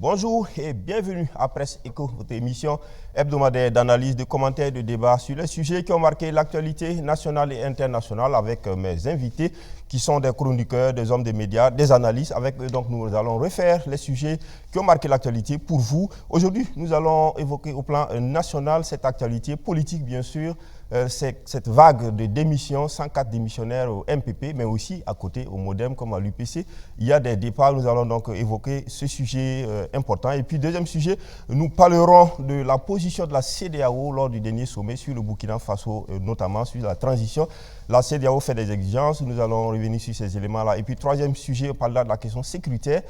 Bonjour et bienvenue à Presse Éco, votre émission hebdomadaire d'analyse, de commentaires, de débats sur les sujets qui ont marqué l'actualité nationale et internationale avec mes invités qui sont des chroniqueurs, des hommes des médias, des analystes. Avec eux, donc, nous allons refaire les sujets qui ont marqué l'actualité pour vous. Aujourd'hui, nous allons évoquer au plan national cette actualité politique, bien sûr, cette vague de démissions, 104 démissionnaires au MPP, mais aussi à côté, au MODEM comme à l'UPC. Il y a des départs, nous allons donc évoquer ce sujet important. Et puis, deuxième sujet, nous parlerons de la position de la CEDEAO lors du dernier sommet sur le Burkina Faso, notamment sur la transition. La CEDEAO fait des exigences, nous allons revenir sur ces éléments-là. Et puis, troisième sujet, on parlera de la question sécuritaire,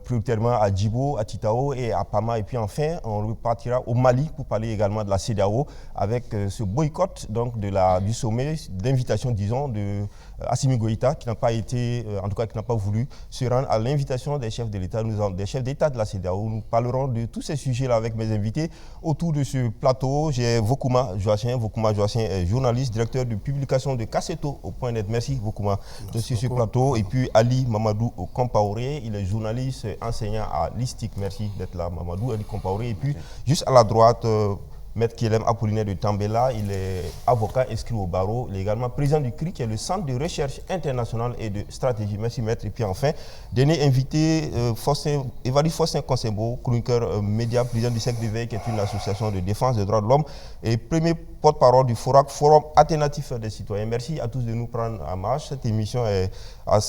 prioritairement à Djibo, à Titao et à Pama. Et puis enfin, on repartira au Mali pour parler également de la CEDEAO avec ce boycott donc du sommet, d'invitation, disons, de Assimi Goïta, qui n'a pas été, en tout cas qui n'a pas voulu se rendre à l'invitation des chefs de l'État, des chefs d'État de la CEDEAO. Nous parlerons de tous ces sujets-là avec mes invités. Autour de ce plateau, j'ai Vokouma Joachim. Vokouma Joachim est journaliste, directeur de publication de Kasseto au Point Net. Merci Vokouma de sur ce plateau. Et puis Ali Mamadou Compaoré, il est journaliste, enseignant à l'ISTIC. Merci d'être là, Mamadou Ali Compaoré. Et puis juste à la droite, Maître Kielem Apollinaire de Tambela, il est avocat inscrit au barreau. Il est également président du CRI, qui est le Centre de recherche internationale et de stratégie. Merci Maître. Et puis enfin, dernier invité, Évariste Faustin Consembo, chroniqueur média, président du Cercle d'éveil, qui est une association de défense des droits de l'homme et premier porte-parole du Forum alternatif des citoyens. Merci à tous de nous prendre en marche. Cette émission,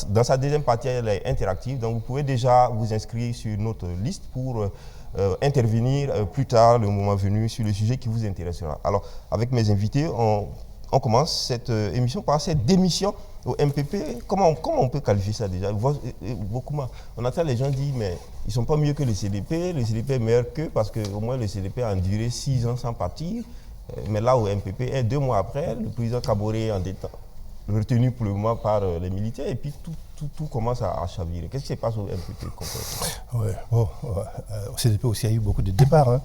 dans sa deuxième partie, elle est interactive. Donc vous pouvez déjà vous inscrire sur notre liste pour intervenir plus tard, le moment venu, sur le sujet qui vous intéressera. Alors, avec mes invités, on commence cette émission par cette démission au MPP. Comment on peut qualifier ça déjà? On entend les gens dire, mais ils ne sont pas mieux que le CDP est meilleur qu'eux, parce qu'au moins le CDP a enduré 6 ans sans partir. Mais là, au MPP, 2 mois après, le président Kaboré est retenu pour le moment par les militaires, et puis tout commence à chavirer. Qu'est-ce qui se passe au MPP concrètement? Au CDP aussi, il y a eu beaucoup de départs. Hein.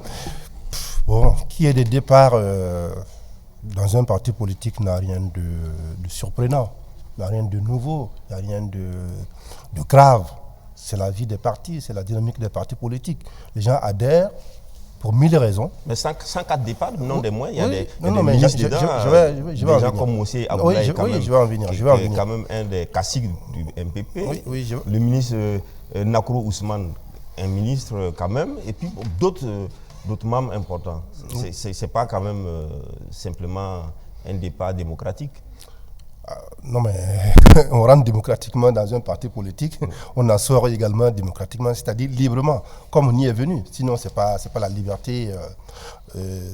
Qu'il y ait des départs dans un parti politique n'a rien de surprenant, n'a rien de nouveau, n'a rien de grave. C'est la vie des partis, c'est la dynamique des partis politiques. Les gens adhèrent pour 1000 raisons. Mais 104 départs, non des moins, il y a des ministres dedans. Des gens comme Moussé Aboulaye, quand même un des caciques du MPP. Le ministre Nakro Ousmane, un ministre quand même, et puis d'autres membres importants. C'est pas quand même simplement un départ démocratique. Non, mais on rentre démocratiquement dans un parti politique, on en sort également démocratiquement, c'est-à-dire librement, comme on y est venu. Sinon, ce n'est pas la liberté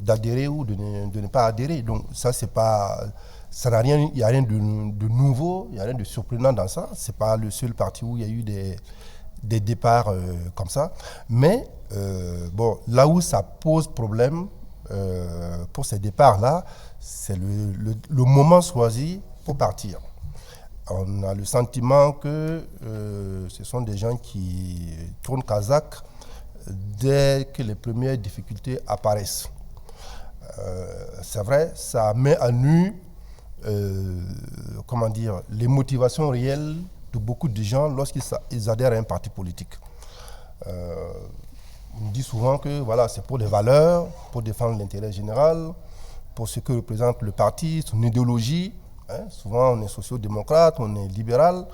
d'adhérer ou de ne pas adhérer. Donc, ça, c'est pas. Il n'y a rien de nouveau, il n'y a rien de surprenant dans ça. Ce n'est pas le seul parti où il y a eu des départs comme ça. Mais, là où ça pose problème pour ces départs-là, c'est le moment choisi pour partir. On a le sentiment que ce sont des gens qui tournent Kazakh dès que les premières difficultés apparaissent. C'est vrai, ça met à nu les motivations réelles de beaucoup de gens lorsqu'ils adhèrent à un parti politique. On dit souvent que voilà, c'est pour les valeurs, pour défendre l'intérêt général, pour ce que représente le parti, son idéologie. Souvent, on est social-démocrate, on est libéral,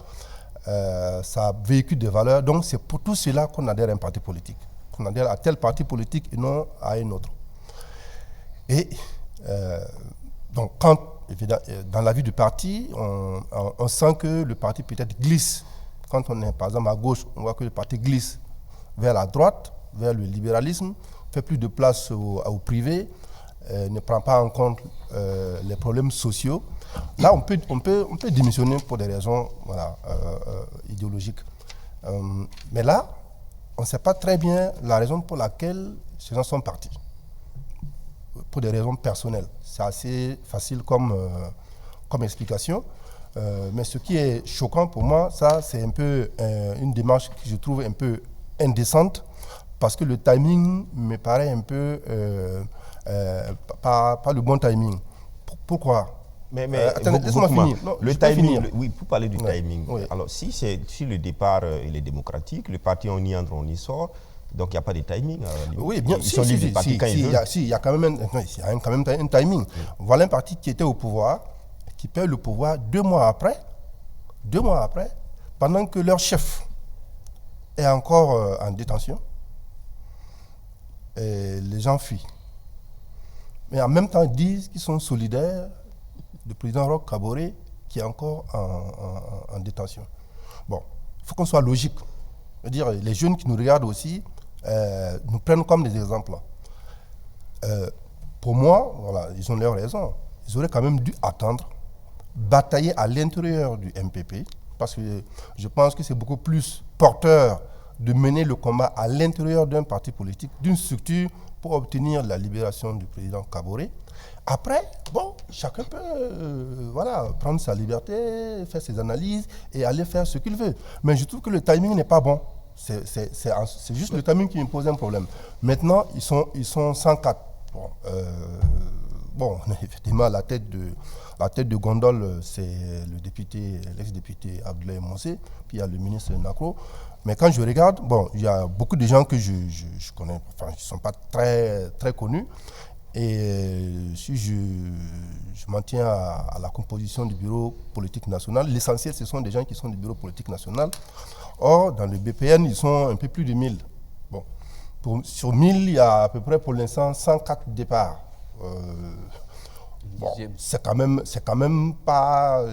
ça véhicule des valeurs. Donc, c'est pour tout cela qu'on adhère à un parti politique. Qu'on adhère à tel parti politique et non à un autre. Et donc, dans la vie du parti, on sent que le parti peut-être glisse. Quand on est, par exemple, à gauche, on voit que le parti glisse vers la droite, vers le libéralisme, fait plus de place au privé, ne prend pas en compte les problèmes sociaux. Là, on peut démissionner pour des raisons idéologiques. Mais là, on ne sait pas très bien la raison pour laquelle ces gens sont partis. Pour des raisons personnelles. C'est assez facile comme explication. Mais ce qui est choquant pour moi, ça, c'est un peu une démarche que je trouve un peu indécente, parce que le timing me paraît un peu pas le bon timing. Pourquoi? Mais attendez, laisse-moi finir. Le timing, oui, pour parler du timing. Oui. Alors, si le départ il est démocratique, le parti on y entre, on y sort, Donc il n'y a pas de timing. Oui, bien Ils sont libres de partir quand ils veulent. Il y a quand même un timing. Voilà un parti qui était au pouvoir, qui perd le pouvoir 2 mois après, pendant que leur chef est encore en détention. Et les gens fuient. Mais en même temps, ils disent qu'ils sont solidaires du président Roch Kaboré qui est encore en détention. Bon, il faut qu'on soit logique. Je veux dire, les jeunes qui nous regardent aussi nous prennent comme des exemples. Pour moi, voilà, ils ont leur raison. Ils auraient quand même dû attendre, batailler à l'intérieur du MPP, parce que je pense que c'est beaucoup plus porteur de mener le combat à l'intérieur d'un parti politique, d'une structure, pour obtenir la libération du président Kaboré. Après, bon, chacun peut prendre sa liberté, faire ses analyses et aller faire ce qu'il veut. Mais je trouve que le timing n'est pas bon. C'est juste le timing qui me pose un problème. Maintenant, ils sont 104. Bon, effectivement, la tête de gondole, c'est l'ex-député Abdoulaye Monsé, puis il y a le ministre Nakro. Mais quand je regarde, bon, il y a beaucoup de gens que je connais, enfin, qui ne sont pas très, très connus. Et si je m'en tiens à la composition du bureau politique national, l'essentiel, ce sont des gens qui sont du bureau politique national. Or, dans le BPN, ils sont un peu plus de 1000. Bon, sur 1000, il y a à peu près pour l'instant 104 départs. Bon, c'est quand même pas,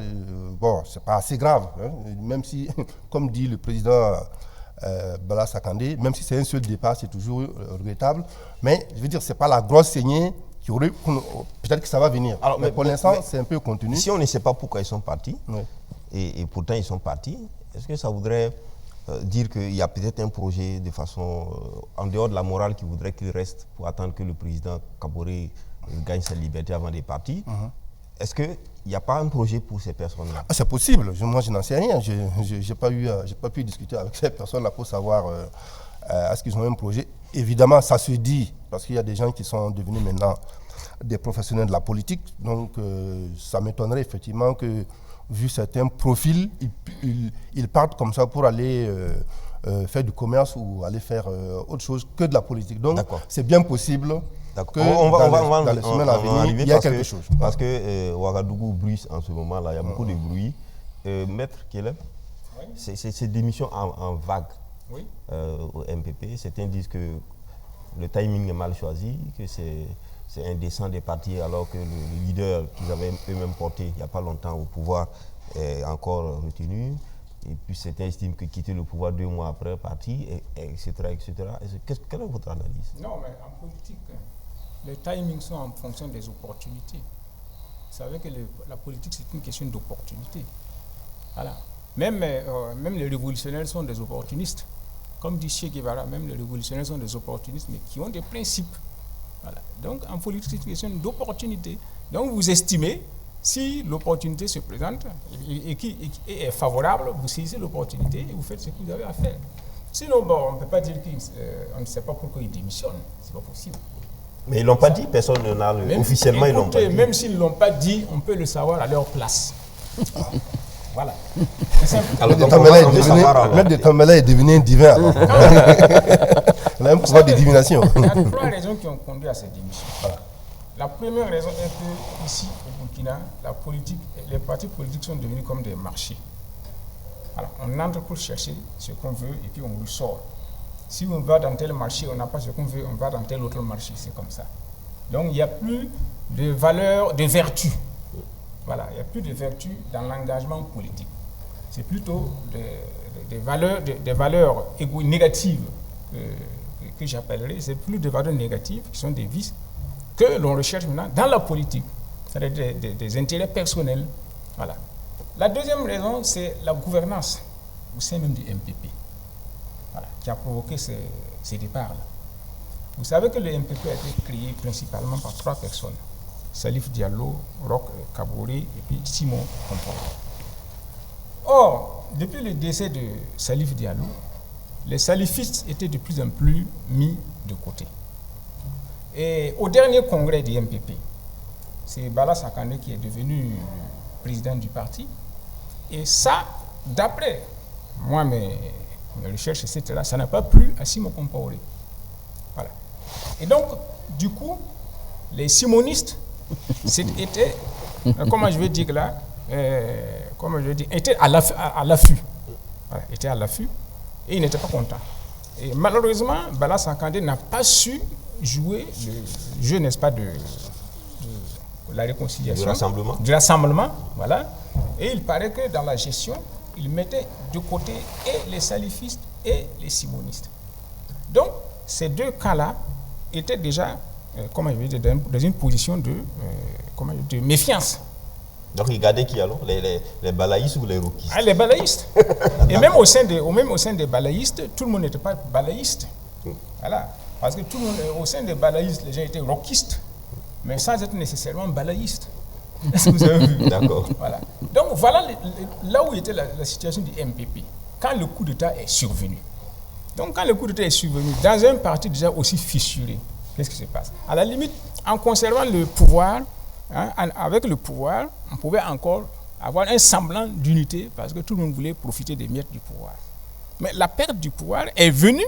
c'est pas assez grave, hein, même si, comme dit le président Bala Sakandé, même si c'est un seul départ, c'est toujours regrettable. Mais je veux dire, c'est pas la grosse saignée qui aurait, peut-être que ça va venir. Alors, mais pour l'instant, c'est un peu contenu. Si on ne sait pas pourquoi ils sont partis, oui. et pourtant ils sont partis, est-ce que ça voudrait dire qu'il y a peut-être un projet de façon en dehors de la morale qui voudrait qu'il reste pour attendre que le président Kaboré gagne sa liberté avant de partir? Est-ce qu'il n'y a pas un projet pour ces personnes-là? C'est possible. Moi, je n'en sais rien. Je n'ai pas pu discuter avec ces personnes-là pour savoir est-ce qu'ils ont un projet. Évidemment, ça se dit, parce qu'il y a des gens qui sont devenus maintenant des professionnels de la politique. Donc, ça m'étonnerait effectivement que, vu certains profils, ils partent comme ça pour aller faire du commerce ou aller faire autre chose que de la politique. Donc, c'est bien possible que dans les semaines à venir, il y a quelque chose. Parce que Ouagadougou bruit en ce moment-là, il y a beaucoup de bruit. Maître Keleb, ces démissions en vague au MPP, certains disent que le timing est mal choisi, que c'est indécent de partir alors que le leader qu'ils avaient eux-mêmes porté il n'y a pas longtemps au pouvoir est encore retenu. Et puis certains estiment que quitter le pouvoir 2 mois après partir, etc. Quelle est votre analyse? Non, mais en politique, les timings sont en fonction des opportunités. Vous savez que la politique, c'est une question d'opportunité. Voilà. Même les révolutionnaires sont des opportunistes. Comme dit Che Guevara, même les révolutionnaires sont des opportunistes, mais qui ont des principes. Voilà. Donc, en politique, c'est une question d'opportunité. Donc, vous estimez, si l'opportunité se présente et est favorable, vous saisissez l'opportunité et vous faites ce que vous avez à faire. Sinon, on ne peut pas dire qu'on ne sait pas pourquoi ils démissionnent. Ce n'est pas possible. Mais ils ne l'ont pas dit, personne ne l'a officiellement, ils l'ont pas dit. Même s'ils ne l'ont pas dit, on peut le savoir à leur place. Voilà. Maître de Tambela est devenu un divin. Alors. Il a un pouvoir de divination. Il y a 3 raisons qui ont conduit à cette démission. Voilà. La première raison est que ici, au Burkina, les partis politiques sont devenus comme des marchés. Alors, on entre pour chercher ce qu'on veut et puis on ressort. Si on va dans tel marché, on n'a pas ce qu'on veut, on va dans tel autre marché, c'est comme ça. Donc, il n'y a plus de valeur, de vertu. Voilà, il n'y a plus de vertu dans l'engagement politique. C'est plutôt des valeurs négatives que j'appellerais, c'est plus des valeurs négatives qui sont des vices que l'on recherche maintenant dans la politique, c'est-à-dire des intérêts personnels. Voilà. La deuxième raison, c'est la gouvernance au sein même du MPP, voilà, qui a provoqué ces départs-là. Vous savez que le MPP a été créé principalement par 3 personnes. Salif Diallo, Roch Kaboré et puis Simon Compaoré. Or, depuis le décès de Salif Diallo, les salifistes étaient de plus en plus mis de côté. Et au dernier congrès du MPP, c'est Bala Sakandé qui est devenu président du parti. Et ça, d'après moi, mes recherches, etc., ça n'a pas plu à Simon Compaoré. Voilà. Et donc, du coup, les simonistes étaient, comment je vais dire là, étaient à l'affût. Voilà, étaient à l'affût et ils n'étaient pas contents. Et malheureusement, Bala Sakandé n'a pas su jouer le jeu, n'est-ce pas, de la réconciliation. Du rassemblement, voilà. Et il paraît que dans la gestion, il mettait de côté et les salifistes et les simonistes. Donc, ces deux camps-là étaient déjà, comment je vais dire, dans une position de méfiance. Donc, il gardait qui alors? Les balaïstes ou les roquistes? Ah, les balaïstes. Et même au sein des balaïstes, tout le monde n'était pas balaïste. Voilà. Parce que tout le monde, au sein des balaïstes, les gens étaient roquistes, mais sans être nécessairement balaïstes. Est-ce que vous avez vu? D'accord. Voilà. Donc, voilà là où était la situation du MPP, quand le coup d'État est survenu. Donc, quand le coup d'État est survenu, dans un parti déjà aussi fissuré, qu'est-ce qui se passe? À la limite, en conservant le pouvoir, avec le pouvoir, on pouvait encore avoir un semblant d'unité parce que tout le monde voulait profiter des miettes du pouvoir. Mais la perte du pouvoir est venue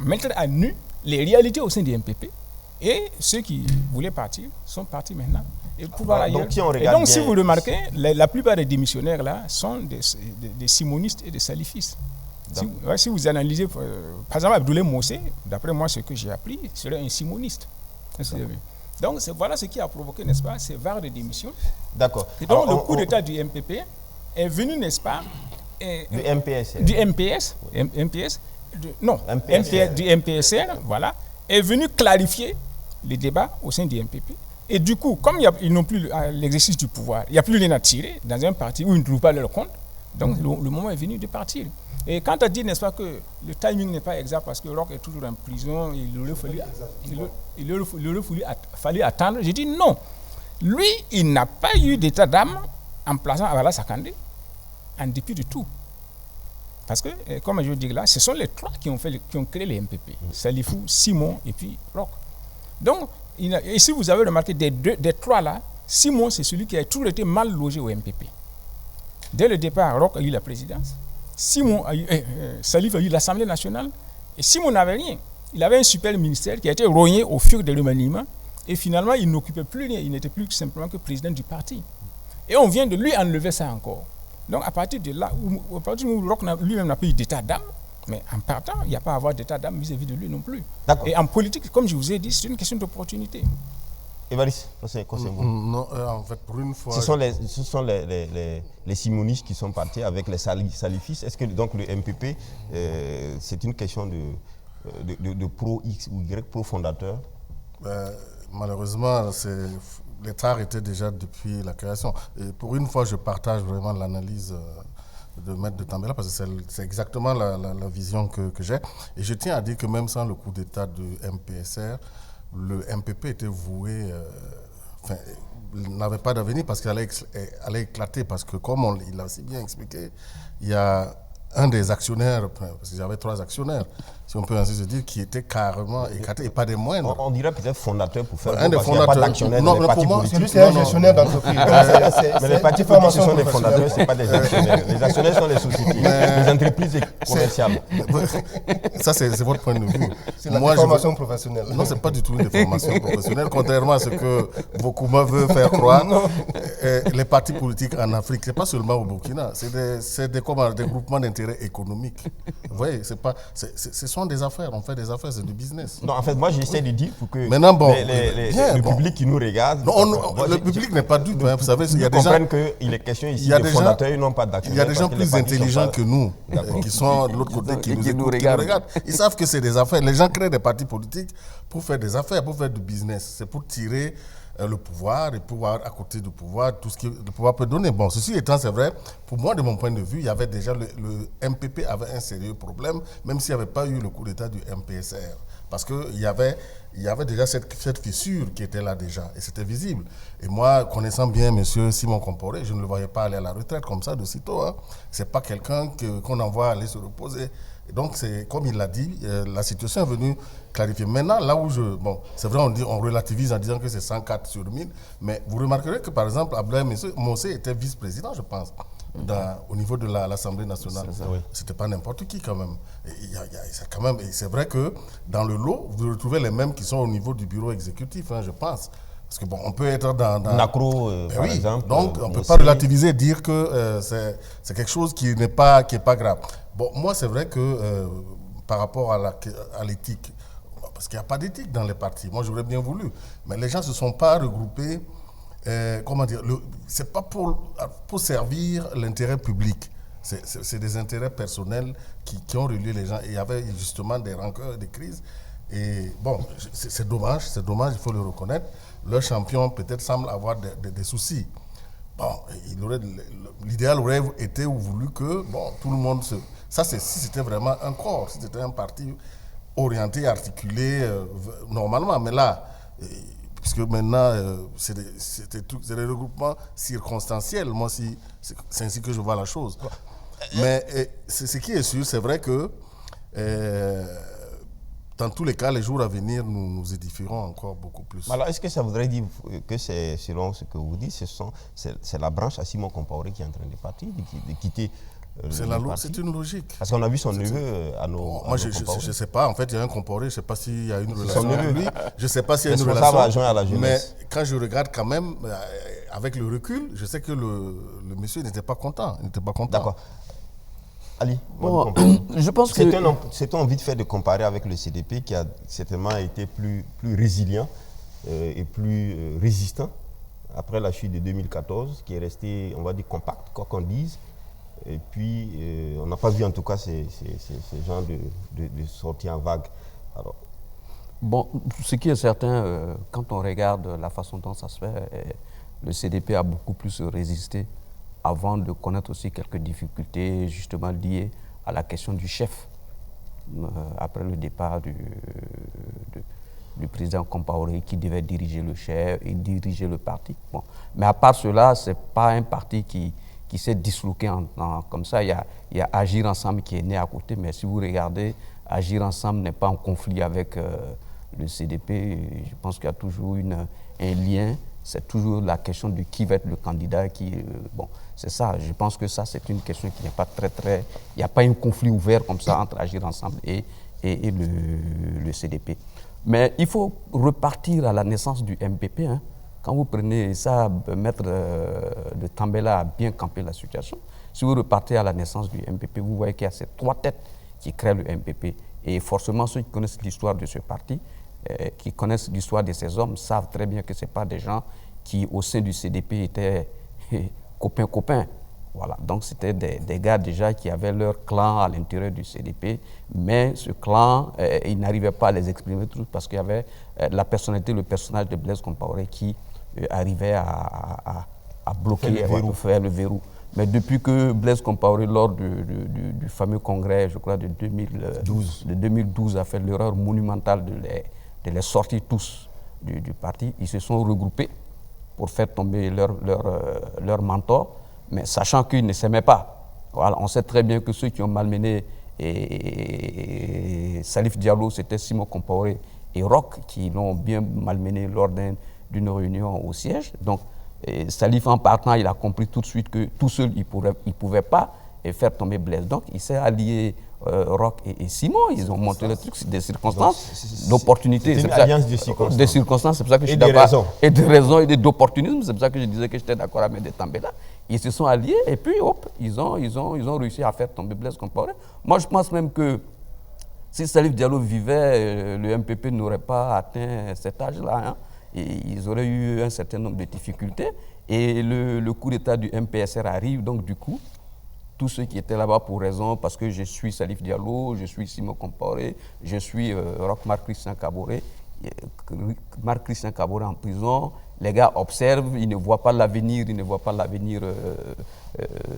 mettre à nu les réalités au sein du MPP et ceux qui voulaient partir sont partis maintenant. Et, donc, si vous remarquez, la plupart des démissionnaires là sont des simonistes et des salifistes. Si vous analysez, par exemple, Abdoulaye Mossé, d'après moi, ce que j'ai appris, serait un simoniste. Donc, voilà ce qui a provoqué, n'est-ce pas, ces vagues de démission. D'accord. Et donc, le coup d'État du MPP est venu, n'est-ce pas, du MPSR. Du MPSR, voilà, est venu clarifier les débats au sein du MPP. Et du coup, comme ils n'ont plus l'exercice du pouvoir, il n'y a plus rien à tirer dans un parti où ils ne trouvent pas leur compte, donc le moment est venu de partir. Et quand tu as dit, n'est-ce pas, que le timing n'est pas exact parce que Roch est toujours en prison, il aurait fallu attendre, j'ai dit non. Lui, il n'a pas eu d'état d'âme en plaçant Bala Sakandé, en dépit de tout. Parce que, comme je dis là, ce sont les trois qui ont créé les MPP. Salifou, Simon et puis Roch. Donc, et si vous avez remarqué, des trois là, Simon, c'est celui qui a toujours été mal logé au MPP. Dès le départ, Roch a eu la présidence. Salif a eu l'Assemblée nationale. Et Simon n'avait rien. Il avait un super ministère qui a été rogné au fur des remaniements. Et finalement, il n'occupait plus rien. Il n'était plus simplement que président du parti. Et on vient de lui enlever ça encore. Donc, à partir de là, où Roch lui-même n'a pas eu d'état d'âme, mais en partant, il n'y a pas à avoir d'état d'âme vis-à-vis de lui non plus. Et en politique, comme je vous ai dit, c'est une question d'opportunité. Évariste, non, en fait, pour une fois... Ce sont les simonistes qui sont partis avec les salifistes. Est-ce que donc le MPP, c'est une question de pro-X ou Y, pro-fondateur? Malheureusement, l'État était déjà depuis la création. Et pour une fois, je partage vraiment l'analyse de Maître de Tambela parce que c'est exactement la vision que j'ai. Et je tiens à dire que même sans le coup d'État du MPSR, le MPP était voué, n'avait pas d'avenir parce qu'il allait éclater. Parce que comme il l'a si bien expliqué, il y a un des actionnaires, parce qu'il y avait 3 actionnaires, si on peut ainsi se dire, qui était carrément éclaté et pas des moindres. On dirait peut-être fondateur pour faire un des fondateurs. Pas d'actionnaires dans les partis politiques. Lui, c'est un gestionnaire d'entreprise. Mais les partis politiques sont des fondateurs, ce n'est pas des actionnaires. Les actionnaires sont les sociétés, les entreprises commerciales. Ça, c'est votre point de vue. C'est la déformation professionnelle. Non, ce n'est pas du tout une déformation professionnelle. Contrairement à ce que Bokuma veut faire croire, les partis politiques en Afrique, ce n'est pas seulement au Burkina, c'est des groupements d'intérêt économiques. Vous voyez, ce sont des affaires, on fait des affaires, c'est du business. Non, en fait, moi j'essaie de dire pour que le public qui nous regarde... Non, le public n'est pas dupe, vous savez, il y a des gens... qu'il est question ici de fondateurs et non pas d'actionnaires. Il y a des gens plus intelligents que nous, qui sont de l'autre côté, qui nous regardent. Ils savent que c'est des affaires. Les gens créent des partis politiques pour faire des affaires, pour faire du business. C'est pour tirer le pouvoir et pouvoir à côté du pouvoir, tout ce que le pouvoir peut donner. Bon, ceci étant, c'est vrai, pour moi, de mon point de vue, il y avait déjà le MPP avait un sérieux problème, même s'il n'y avait pas eu le coup d'État du MPSR. Parce qu'il y avait déjà cette fissure qui était là déjà, et c'était visible. Et moi, connaissant bien M. Simon Comporé, je ne le voyais pas aller à la retraite comme ça de sitôt. Hein. Ce n'est pas quelqu'un qu'on envoie aller se reposer. Et donc, comme il l'a dit, la situation est venue clarifier. Maintenant, là où c'est vrai, on relativise en disant que c'est 104 sur 1000, mais vous remarquerez que, par exemple, Abdoulaye Mossé était vice-président, je pense. au niveau de l'Assemblée nationale. Oui. C'était pas n'importe qui quand même. Et c'est vrai que dans le lot, vous retrouvez les mêmes qui sont au niveau du bureau exécutif, hein, je pense. Parce que bon, on peut être dans Nacro, par exemple. Donc, on ne peut pas relativiser et dire que c'est quelque chose qui n'est pas grave. Bon, moi, c'est vrai que par rapport à l'éthique, parce qu'il n'y a pas d'éthique dans les partis. Moi, j'aurais bien voulu. Mais les gens ne se sont pas regroupés. Comment dire, c'est pas pour servir l'intérêt public. C'est des intérêts personnels qui ont relié les gens. Et il y avait justement des rancœurs, des crises. Et bon, c'est dommage, il faut le reconnaître. Leur champion peut-être semble avoir des soucis. Bon, l'idéal aurait été ou voulu que bon, tout le monde se... Ça, si c'était vraiment un corps, si c'était un parti orienté, articulé, normalement. Mais là, puisque maintenant, c'est des regroupements circonstanciels. Moi, c'est ainsi que je vois la chose. Mais ce qui est sûr, c'est vrai que dans tous les cas, les jours à venir, nous édifierons encore beaucoup plus. Alors, est-ce que ça voudrait dire que c'est, selon ce que vous dites, c'est la branche à Simon Compaoré qui est en train de partir, de quitter le parti? C'est une logique. Parce qu'on a vu son neveu à nos Moi, je ne sais pas. En fait, il y a un Compaoré. Je ne sais pas s'il y a une relation son neveu. avec lui. Je ne sais pas s'il y a une Responsable relation. adjoint à la jeunesse. Mais quand je regarde quand même, avec le recul, je sais que le monsieur n'était pas content. Il n'était pas content. D'accord. Ali, bon, je pense que c'est envie de faire de comparer avec le CDP qui a certainement été plus résilient et plus résistant après la chute de 2014, qui est resté, on va dire, compact, quoi qu'on dise. Et puis, on n'a pas vu en tout cas ces genres de sorties en vague. Alors, bon, ce qui est certain, quand on regarde la façon dont ça se fait, le CDP a beaucoup plus résisté avant de connaître aussi quelques difficultés justement liées à la question du chef, après le départ du président Compaoré qui devait diriger le chef et diriger le parti. Bon. Mais à part cela, ce n'est pas un parti qui s'est disloqué comme ça. Il y a Agir Ensemble qui est né à côté, mais si vous regardez, Agir Ensemble n'est pas en conflit avec le CDP. Je pense qu'il y a toujours un lien. C'est toujours la question de qui va être le candidat. Bon, c'est ça. Je pense que ça, c'est une question qui n'est pas très... Il n'y a pas un conflit ouvert comme ça entre Agir Ensemble et le CDP. Mais il faut repartir à la naissance du MPP. Hein. Quand vous prenez ça, Maître de Tambela a bien campé la situation. Si vous repartez à la naissance du MPP, vous voyez qu'il y a ces trois têtes qui créent le MPP. Et forcément, ceux qui connaissent l'histoire de ce parti, qui connaissent l'histoire de ces hommes, savent très bien que ce n'est pas des gens qui, au sein du CDP, étaient copains. Voilà. Donc, c'était des gars déjà qui avaient leur clan à l'intérieur du CDP, mais ce clan, ils n'arrivaient pas à les exprimer tous parce qu'il y avait la personnalité, le personnage de Blaise Compaoré qui arrivait à bloquer, à faire le verrou. Mais depuis que Blaise Compaoré, lors du fameux congrès, je crois, de 2012, a fait l'erreur monumentale de les sortir tous du parti, ils se sont regroupés pour faire tomber leur mentor, mais sachant qu'ils ne s'aimaient pas. Voilà, on sait très bien que ceux qui ont malmené Salif Diallo, c'était Simon Compaoré et Roch qui l'ont bien malmené lors d'une réunion au siège. Donc, Salif, en partant, il a compris tout de suite que tout seul, il ne pouvait pas faire tomber Blaise. Donc, il s'est allié Roch et Simon. Ils ont monté le truc, des circonstances, d'opportunités. C'est une alliance de circonstances. Des circonstances, c'est pour ça que je suis d'accord. Et de raisons et d'opportunisme. C'est pour ça que je disais que j'étais d'accord avec de Tambela. Ils se sont alliés et puis, hop, ils ont réussi à faire tomber Blaise Compaoré. Moi, je pense même que si Salif Diallo vivait, le MPP n'aurait pas atteint cet âge-là. Hein. Ils auraient eu un certain nombre de difficultés. Et le coup d'État du MPSR arrive, donc du coup, tous ceux qui étaient là-bas pour raison, parce que je suis Salif Diallo, je suis Simon Compaoré, je suis Marc-Christian Kaboré. Marc-Christian Kaboré en prison, les gars observent, ils ne voient pas l'avenir,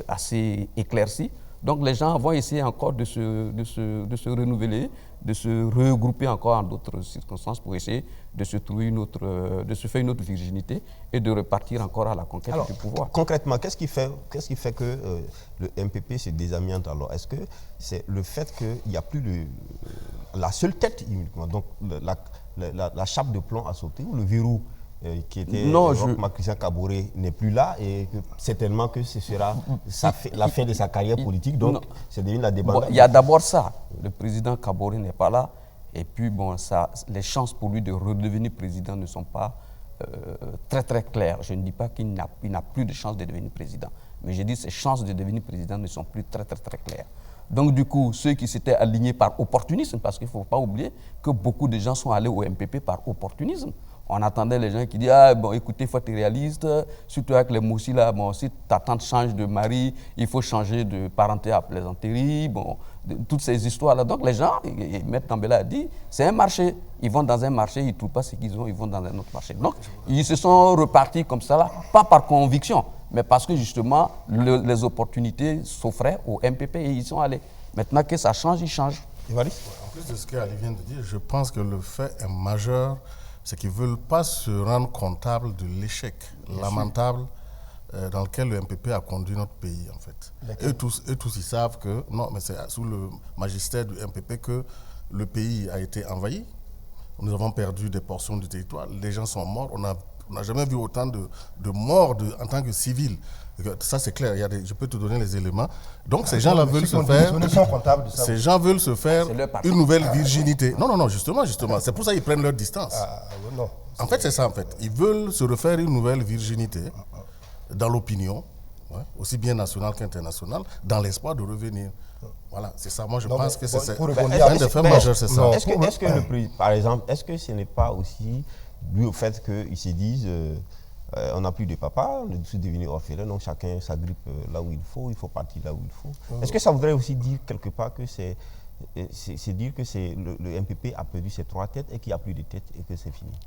assez éclairci. Donc les gens vont essayer encore de se renouveler, de se regrouper encore en d'autres circonstances pour essayer de se trouver de se faire une autre virginité et de repartir encore à la conquête du pouvoir. Concrètement, qu'est-ce qui fait que le MPP se désamiante alors? Est-ce que c'est le fait qu'il n'y a plus la seule tête uniquement, donc la chape de plomb a sauté ou le verrou qui était Non, Christian Kaboré n'est plus là et que certainement que ce sera la fin de sa carrière politique. Donc, c'est devenu la débandade. Il y a d'abord ça. Le président Kaboré n'est pas là. Et puis, bon, les chances pour lui de redevenir président ne sont pas très, très claires. Je ne dis pas qu'il n'a plus de chances de devenir président. Mais je dis que ses chances de devenir président ne sont plus très, très, très claires. Donc, du coup, ceux qui s'étaient alignés par opportunisme, parce qu'il ne faut pas oublier que beaucoup de gens sont allés au MPP par opportunisme. On attendait les gens qui disent « Ah, bon, écoutez, il faut être réaliste, surtout avec les moussis là, bon, si ta tante change de mari, il faut changer de parenté à plaisanterie, bon, toutes ces histoires-là. » Donc, les gens, Maître Tambela a dit « C'est un marché. Ils vont dans un marché, ils ne trouvent pas ce qu'ils ont, ils vont dans un autre marché. » Donc, ils se sont repartis comme ça, là, pas par conviction, mais parce que justement, les opportunités s'offraient au MPP et ils sont allés. Maintenant que ça change, ils changent. En plus de ce qu'Ali vient de dire, je pense que le fait est majeur, c'est qu'ils ne veulent pas se rendre comptables de l'échec lamentable dans lequel le MPP a conduit notre pays, en fait. Eux tous, ils savent que, non, mais c'est sous le magistère du MPP que le pays a été envahi. Nous avons perdu des portions du territoire, les gens sont morts, on n'a jamais vu autant de morts en tant que civils. Ça, c'est clair, je peux te donner les éléments. Donc, ces gens-là veulent se faire... Ces gens veulent se faire une nouvelle virginité. Non, justement. C'est pour ça qu'ils prennent leur distance. Non. En fait, c'est ça, en fait. Ils veulent se refaire une nouvelle virginité dans l'opinion, aussi bien nationale qu'internationale, dans l'espoir de revenir. Voilà, c'est ça. Moi, je pense que c'est un des faits majeurs, c'est ça. Est-ce que par exemple, est-ce que ce n'est pas aussi dû au fait qu'ils se disent on n'a plus de papa, on est devenu orphelin, donc chacun s'agrippe là où il faut partir là où il faut. Est-ce que ça voudrait aussi dire quelque part que c'est dire que le MPP a perdu ses 3 têtes et qu'il n'y a plus de têtes et que c'est fini?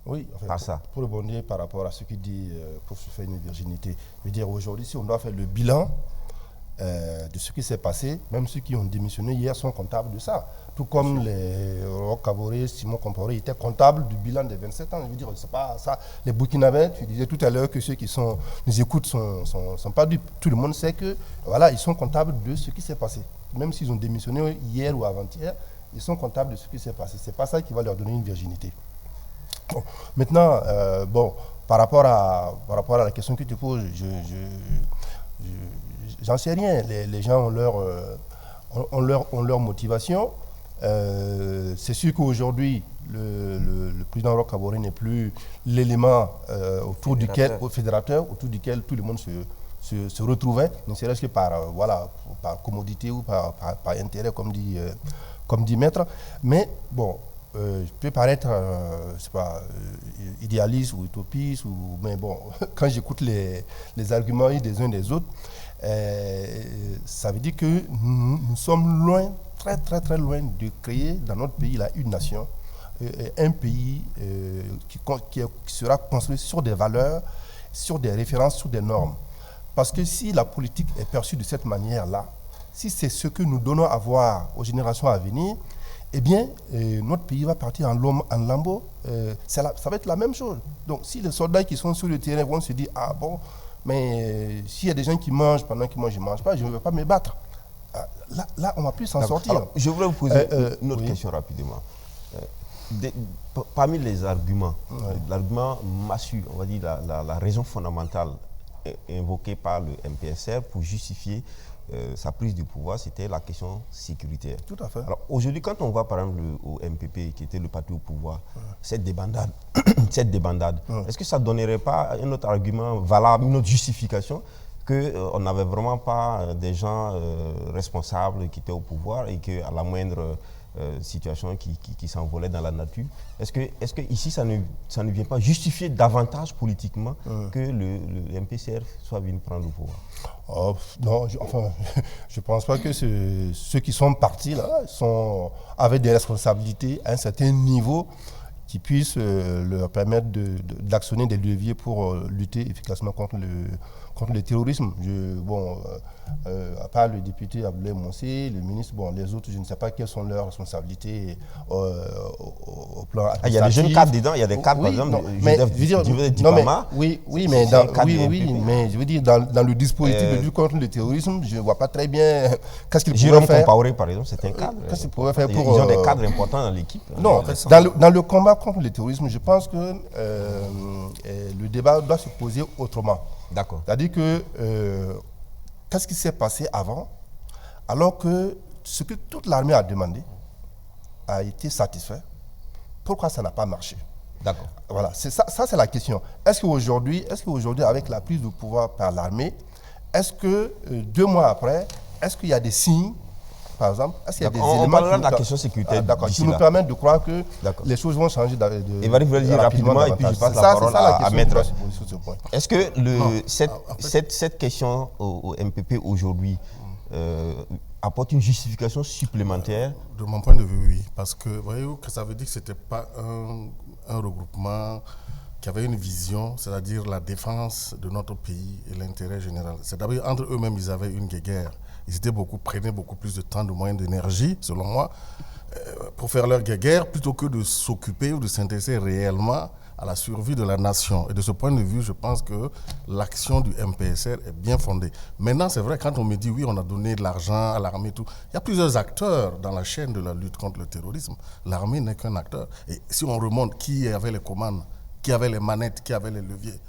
Oui, en fait, pour rebondir par rapport à ce qu'il dit pour se faire une virginité, je veux dire aujourd'hui, si on doit faire le bilan de ce qui s'est passé, même ceux qui ont démissionné hier sont comptables de ça. Tout comme les Roch Kaboré, Simon Compaoré étaient comptables du bilan des 27 ans. Je veux dire, c'est pas ça. Les Burkinabés, tu disais tout à l'heure que ceux qui nous écoutent sont pas dupes. Tout le monde sait que voilà, ils sont comptables de ce qui s'est passé. Même s'ils ont démissionné hier ou avant-hier, ils sont comptables de ce qui s'est passé. C'est pas ça qui va leur donner une virginité. Bon. Maintenant, par rapport à la question que tu poses, j'en sais rien. Les gens ont leur motivation. C'est sûr qu'aujourd'hui, le président Roch Kaboré n'est plus l'élément fédérateur autour duquel tout le monde se retrouvait, ne serait-ce que par commodité ou par intérêt, comme dit Maître. Mais bon, je peux paraître idéaliste ou utopiste, mais bon, quand j'écoute les arguments des uns des autres, ça veut dire que nous sommes loin, très très très loin de créer dans notre pays là, une nation, un pays qui sera construit sur des valeurs, sur des références, sur des normes. Parce que si la politique est perçue de cette manière-là, si c'est ce que nous donnons à voir aux générations à venir, eh bien, notre pays va partir en lambeaux. Ça va être la même chose. Donc, si les soldats qui sont sur le terrain vont se dire « Ah bon, mais s'il y a des gens qui mangent pendant que moi je ne mange pas, je ne vais pas me battre. » Là, on ne va plus s'en sortir. Alors, je voudrais vous poser une autre question rapidement. Parmi les arguments, l'argument massu, on va dire la raison fondamentale invoquée par le MPSR pour justifier sa prise de pouvoir, c'était la question sécuritaire. Tout à fait. Alors aujourd'hui, quand on va par exemple au MPP, qui était le parti au pouvoir, cette débandade, est-ce que ça ne donnerait pas un autre argument valable, une autre justification qu'on n'avait vraiment pas des gens responsables qui étaient au pouvoir et qu'à la moindre situation qui s'envolait dans la nature, est-ce que ici ça ne vient pas justifier davantage politiquement que le MPCR soit venu prendre le pouvoir? Non, je ne pense pas que ceux qui sont partis là avaient des responsabilités à un certain niveau qui puissent leur permettre d'actionner des leviers pour lutter efficacement contre le terrorisme. À part le député Abdoulaye Monsé, le ministre, les autres, je ne sais pas quelles sont leurs responsabilités au plan administratif. Il y a des jeunes cadres dedans, il y a des cadres, par exemple, mais je veux dire, dans le dispositif de lutte contre le terrorisme, je ne vois pas très bien qu'est-ce qu'il pourrait faire. Jérôme Compaoré, par exemple, c'est un cadre. Qu'est-ce qu'il pourrait faire Ils ont des cadres importants dans l'équipe. Non, dans le combat contre le terrorisme, je pense que le débat doit se poser autrement. D'accord. C'est-à-dire que qu'est-ce qui s'est passé avant, alors que ce que toute l'armée a demandé a été satisfait, pourquoi ça n'a pas marché? D'accord. Voilà, c'est ça c'est la question. Est-ce qu'aujourd'hui, avec la prise de pouvoir par l'armée, est-ce que 2 mois après, est-ce qu'il y a des signes, par exemple, est-ce qu'il y a des éléments on parlera de la question sécuritaire qui nous permettent de croire que les choses vont changer Évariste, vous voulez dire rapidement, et puis je passe la parole à Maître. Est-ce que cette question au MPP aujourd'hui apporte une justification supplémentaire? De mon point de vue, oui. Parce que, voyez-vous, que ça veut dire que ce n'était pas un regroupement qui avait une vision, c'est-à-dire la défense de notre pays et l'intérêt général. C'est-à-dire, entre eux-mêmes, ils avaient une guerre. Ils prenaient beaucoup plus de temps, de moyens, d'énergie, selon moi, pour faire leur guerre, plutôt que de s'occuper ou de s'intéresser réellement à la survie de la nation. Et de ce point de vue, je pense que l'action du MPSR est bien fondée. Maintenant, c'est vrai, quand on me dit, oui, on a donné de l'argent à l'armée, tout, il y a plusieurs acteurs dans la chaîne de la lutte contre le terrorisme. L'armée n'est qu'un acteur. Et si on remonte, qui avait les commandes, qui avait les manettes, qui avait les leviers?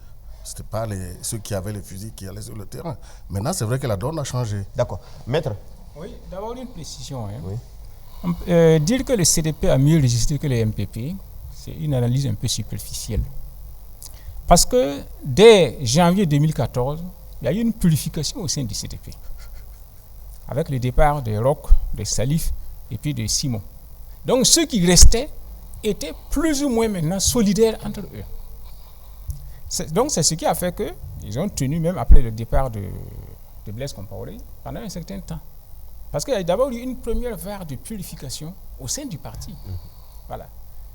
Ce n'était pas ceux qui avaient les fusils qui allaient sur le terrain. Maintenant, c'est vrai que la donne a changé. D'accord. Maître? Oui, d'abord une précision. Oui. Dire que le CDP a mieux résisté que les MPP, c'est une analyse un peu superficielle. Parce que dès janvier 2014, il y a eu une purification au sein du CDP. Avec le départ de Roch, de Salif et puis de Simon. Donc ceux qui restaient étaient plus ou moins maintenant solidaires entre eux. Donc c'est ce qui a fait qu'ils ont tenu même après le départ de Blaise Compaoré pendant un certain temps. Parce qu'il y a d'abord eu une première vague de purification au sein du parti. Voilà.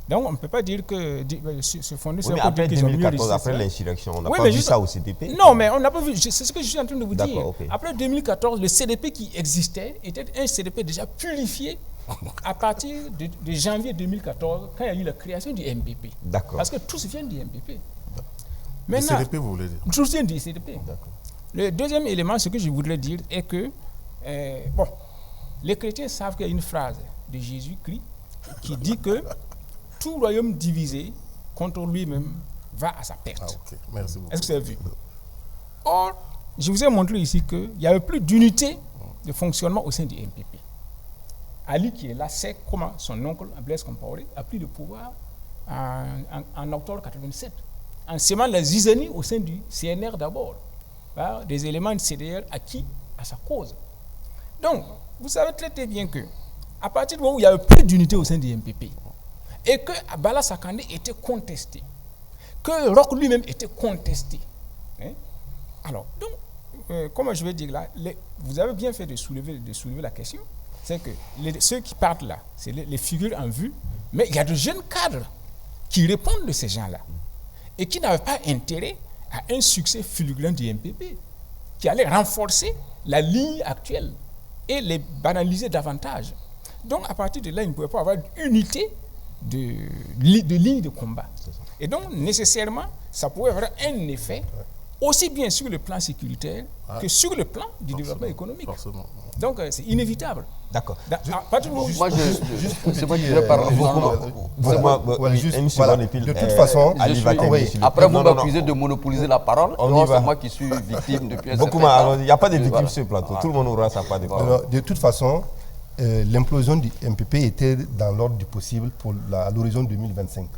Donc on ne peut pas dire que se fonder sur après 2014, après l'insurrection, on n'a pas vu ça au CDP. Non, mais on n'a pas vu, c'est ce que je suis en train de vous dire. Okay. Après 2014, le CDP qui existait était un CDP déjà purifié à partir de janvier 2014, quand il y a eu la création du MPP. D'accord. Parce que tous viennent du MPP. Maintenant, le CDP, vous voulez dire? Tous viennent du CDP. Le deuxième élément, ce que je voudrais dire est que, les chrétiens savent qu'il y a une phrase de Jésus-Christ qui dit que tout royaume divisé contre lui-même va à sa perte. Ah, ok. Merci beaucoup. Est-ce que vous avez vu? Or, je vous ai montré ici qu'il n'y avait plus d'unité de fonctionnement au sein du MPP. Ali, qui est là, sait comment son oncle, Blaise Compaoré, a pris le pouvoir en octobre 87, en sémant la zizanie au sein du CNR d'abord, par des éléments de CDR acquis à sa cause. Donc, vous savez très bien que, à partir du moment où il n'y avait plus d'unité au sein du MPP, et que Bala Sakandé était contesté, que Roch lui-même était contesté. Alors, donc, comment je vais dire là, vous avez bien fait de soulever la question, c'est que ceux qui partent là, c'est les figures en vue, mais il y a de jeunes cadres qui répondent de ces gens-là et qui n'avaient pas intérêt à un succès fulgurant du MPP, qui allait renforcer la ligne actuelle et les banaliser davantage. Donc, à partir de là, il ne pouvait pas avoir d'unité de ligne de combat. Et donc, nécessairement, ça pouvait avoir un effet aussi bien sur le plan sécuritaire que sur le plan du développement économique. Forcément. Donc, c'est inévitable. D'accord. Moi, c'est moi qui vais parler. De toute façon, après vous m'accusez de monopoliser la parole, c'est moi qui suis victime depuis un certain temps. Il n'y a pas de victime sur ce plateau. Tout le monde aura sa part de parole. De toute façon, l'implosion du MPP était dans l'ordre du possible à l'horizon 2025.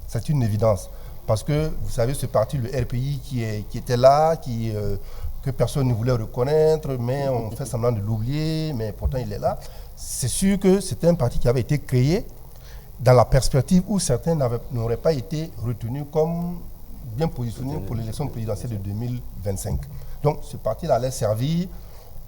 C'est une évidence. Parce que, vous savez, ce parti, le RPI, qui était là, que personne ne voulait reconnaître, mais on fait semblant de l'oublier, mais pourtant il est là. C'est sûr que c'était un parti qui avait été créé dans la perspective où certains n'auraient pas été retenus comme bien positionnés pour l'élection présidentielle de 2025. Donc, ce parti-là allait servir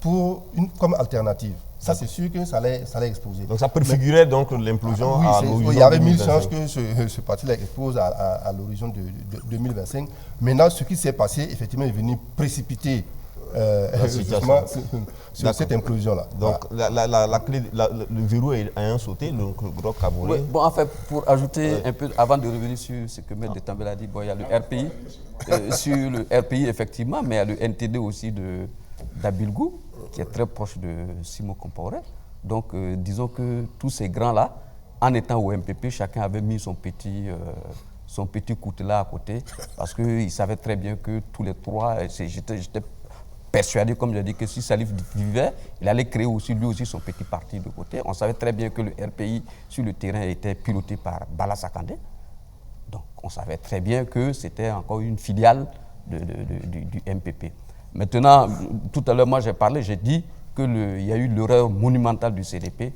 comme alternative. Ça, c'est sûr que ça allait exploser. Donc, ça préfigurait donc l'implosion à l'horizon. Il y avait 1000 chances que ce parti-là explose à l'horizon de 2025. Maintenant, ce qui s'est passé, effectivement, est venu précipiter sur cette implosion-là. Donc, la clé, le verrou est à un sauté, donc le gros Kabouré. Oui, bon, en fait, pour ajouter un peu, avant de revenir sur ce que M. Tambela a dit, bon, il y a le RPI. Sur le RPI, effectivement, mais il y a le NTD aussi d'Abilgou, qui est très proche de Simon Compaoré. Donc, disons que tous ces grands-là en étant au MPP, chacun avait mis son petit coutelas à côté, parce qu'il savait très bien que tous les trois, j'étais persuadé, comme j'ai dit, que si Salif vivait, il allait créer aussi lui aussi son petit parti de côté. On savait très bien que le RPI sur le terrain était piloté par Bala Sakandé. Donc on savait très bien que c'était encore une filiale du MPP. Maintenant, tout à l'heure, moi j'ai dit qu'il y a eu l'erreur monumentale du CDP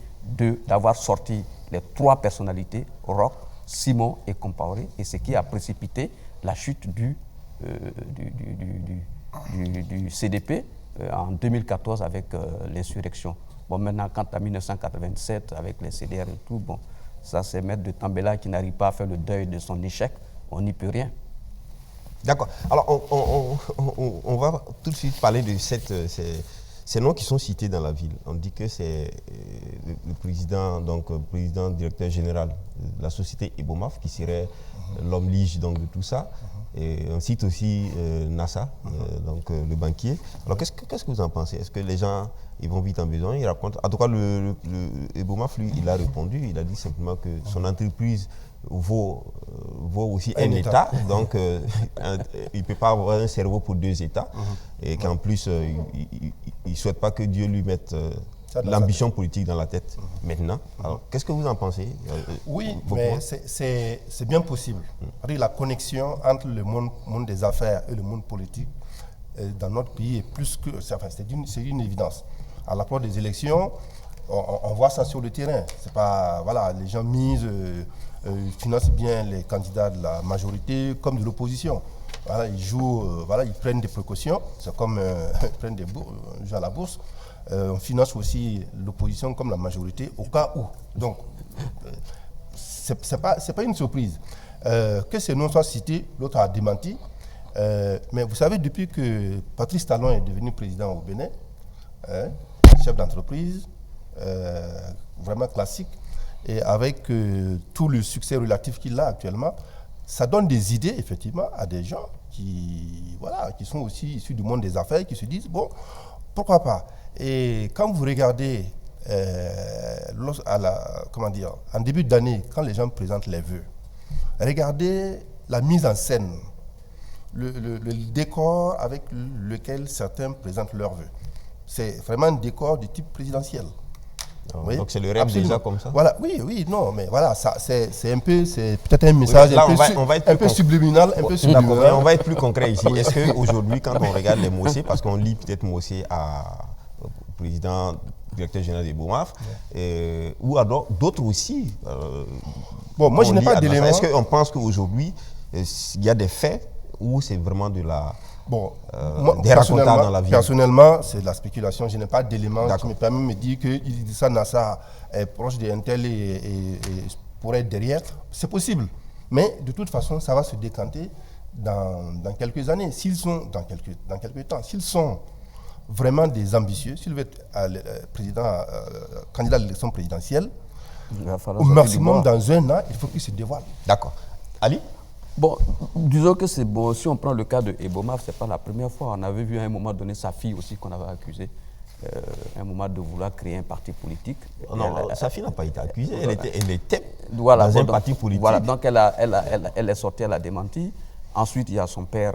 d'avoir sorti les trois personnalités, Roch, Simon et Compaoré, et ce qui a précipité la chute du CDP en 2014 avec l'insurrection. Bon, maintenant, quant à 1987, avec les CDR et tout, bon, ça c'est Maître de Tambela qui n'arrive pas à faire le deuil de son échec. On n'y peut rien. D'accord. Alors, on va tout de suite parler de ces noms qui sont cités dans la ville. On dit que c'est le président, donc président directeur général de la société Ebomaf qui serait l'homme lige donc, de tout ça. Et on cite aussi Nassa, donc le banquier. Alors qu'est-ce que vous en pensez? Est-ce que les gens ils vont vite en besoin? Ils racontent. En tout cas, le Ebomaf, lui, il a répondu. Il a dit simplement que son entreprise vaut aussi un État. Donc il ne peut pas avoir un cerveau pour deux États. Et qu'en plus, il ne souhaite pas que Dieu lui mette l'ambition politique dans la tête maintenant. Alors, qu'est-ce que vous en pensez? Oui, mais c'est bien possible. La connexion entre le monde des affaires et le monde politique dans notre pays est plus que... c'est une évidence. À l'approche des élections, on voit ça sur le terrain. C'est pas, voilà, les gens misent, financent bien les candidats de la majorité comme de l'opposition. Voilà, ils jouent, ils prennent des précautions. C'est comme ils prennent des jeux à la bourse. On finance aussi l'opposition comme la majorité au cas où. Donc, c'est pas une surprise. Que ces noms soient cités, l'autre a démenti. Mais vous savez, depuis que Patrice Talon est devenu président au Bénin, chef d'entreprise, vraiment classique, et avec tout le succès relatif qu'il a actuellement, ça donne des idées, effectivement, à des gens qui sont aussi issus du monde des affaires, qui se disent, bon, pourquoi pas? Et quand vous regardez, en début d'année, quand les gens présentent les vœux, regardez la mise en scène, le décor avec lequel certains présentent leurs vœux. C'est vraiment un décor du type présidentiel. Oui, donc c'est le rêve déjà comme ça. Voilà, non, mais voilà, c'est peut-être un message un peu subliminal, mais on va être plus concret ici. Est-ce qu'aujourd'hui, quand on regarde les Mossé, parce qu'on lit peut-être Mossé au président, directeur général des Ebomaf, ou à d'autres aussi. Bon, moi je n'ai pas d'éléments. Est-ce qu'on pense qu'aujourd'hui, il y a des faits où c'est vraiment de la... Bon, des racontars dans la vie. Personnellement, c'est de la spéculation. Je n'ai pas d'éléments qui me permettent de me dire que Idrissa Nassa est proche de Intel et pourrait être derrière. C'est possible. Mais de toute façon, ça va se décanter dans quelques années. S'ils sont, dans quelques temps, s'ils sont vraiment des ambitieux, s'ils veulent être candidat à l'élection présidentielle, au maximum dans un an, il faut qu'ils se dévoilent. D'accord. Ali? Bon, disons que c'est bon. Si on prend le cas de Ebomaf, ce n'est pas la première fois. On avait vu à un moment donné sa fille aussi qu'on avait accusée, à un moment de vouloir créer un parti politique. Non, sa fille n'a pas été accusée. Elle était dans un parti politique. Voilà, donc elle est sortie, elle a démenti. Ensuite, il y a son père,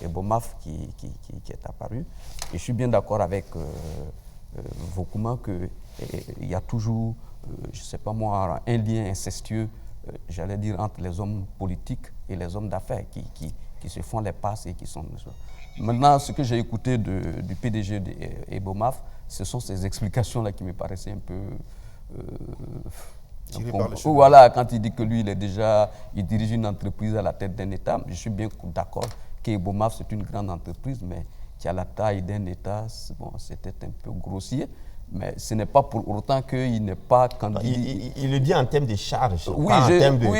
Ebomaf, qui est apparu. Et je suis bien d'accord avec Vokuma qu'il y a toujours, je ne sais pas moi, un lien incestueux, j'allais dire, entre les hommes politiques et les hommes d'affaires qui se font les passes et qui sont... Maintenant, ce que j'ai écouté du PDG d'Ebomaf, ce sont ces explications-là qui me paraissaient un peu... Voilà, quand il dit que lui, il dirige une entreprise à la tête d'un État, je suis bien d'accord qu'Ebomaf, c'est une grande entreprise, mais qui a la taille d'un État, bon, c'était un peu grossier. Mais ce n'est pas pour autant qu'il n'est pas candidat. Il le dit en termes de charges. Oui,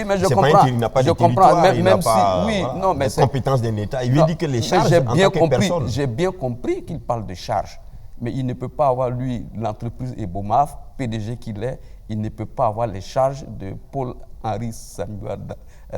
mais je comprends. Il n'a pas de territoire, il n'a pas les compétences d'un État. Il veut dire que les charges en tant que personne. J'ai bien compris qu'il parle de charges. Mais il ne peut pas avoir, lui, l'entreprise Ebomaf, PDG qu'il est, il ne peut pas avoir les charges de Paul-Henri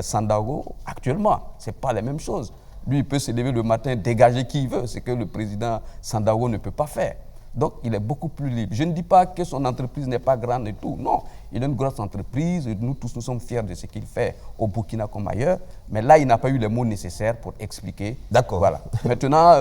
Sandaogo actuellement. Ce n'est pas la même chose. Lui, il peut se lever le matin, dégager qui il veut, ce que le président Sandaogo ne peut pas faire. Donc, il est beaucoup plus libre. Je ne dis pas que son entreprise n'est pas grande et tout. Non, il a une grosse entreprise. Et nous tous, nous sommes fiers de ce qu'il fait au Burkina comme ailleurs. Mais là, il n'a pas eu les mots nécessaires pour expliquer. D'accord. Voilà. Maintenant,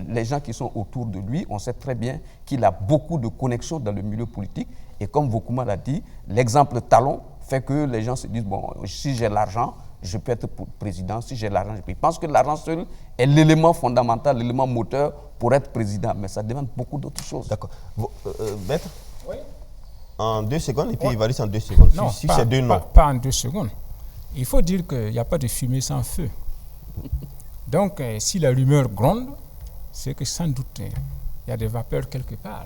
les gens qui sont autour de lui, on sait très bien qu'il a beaucoup de connexions dans le milieu politique. Et comme Vaucouma l'a dit, l'exemple talon fait que les gens se disent, bon, si j'ai l'argent, je peux être président. Si j'ai l'argent, je peux. Je pense que l'argent seul est l'élément fondamental, l'élément moteur pour être président. Mais ça demande beaucoup d'autres choses. D'accord. Maître, Oui. en 2 secondes, et puis Évariste en 2 secondes. Non, si pas, c'est 2 noms. pas en 2 secondes. Il faut dire qu'il n'y a pas de fumée sans feu. Donc, si la rumeur gronde, c'est que sans doute, il y a des vapeurs quelque part.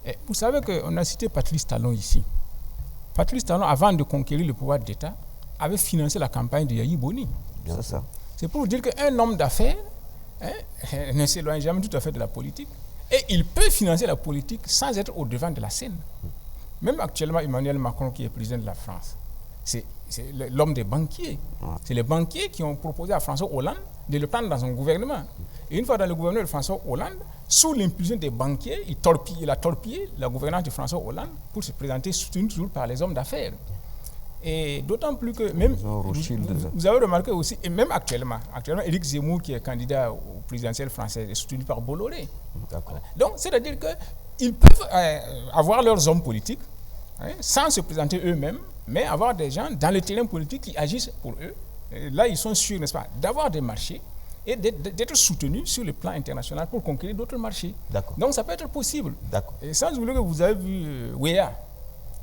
Et vous savez qu'on a cité Patrice Talon ici. Patrice Talon, avant de conquérir le pouvoir d'État, avait financé la campagne de Yahi Boni. C'est ça. C'est pour vous dire qu'un homme d'affaires ne s'éloigne jamais tout à fait de la politique. Et il peut financer la politique sans être au devant de la scène. Même actuellement, Emmanuel Macron, qui est président de la France, c'est l'homme des banquiers. C'est les banquiers qui ont proposé à François Hollande de le prendre dans son gouvernement. Et une fois dans le gouvernement de François Hollande, sous l'impulsion des banquiers, il a torpillé la gouvernance de François Hollande pour se présenter soutenu toujours par les hommes d'affaires. Et d'autant plus que même, vous avez remarqué aussi, et même actuellement, Éric Zemmour, qui est candidat au présidentiel français, est soutenu par Bolloré. D'accord. Donc, c'est-à-dire qu'ils peuvent avoir leurs hommes politiques, sans se présenter eux-mêmes, mais avoir des gens dans le terrain politique qui agissent pour eux. Et là, ils sont sûrs, n'est-ce pas, d'avoir des marchés et d'être soutenus sur le plan international pour conquérir d'autres marchés. D'accord. Donc, ça peut être possible. D'accord. Et sans oublier que vous avez vu Weah.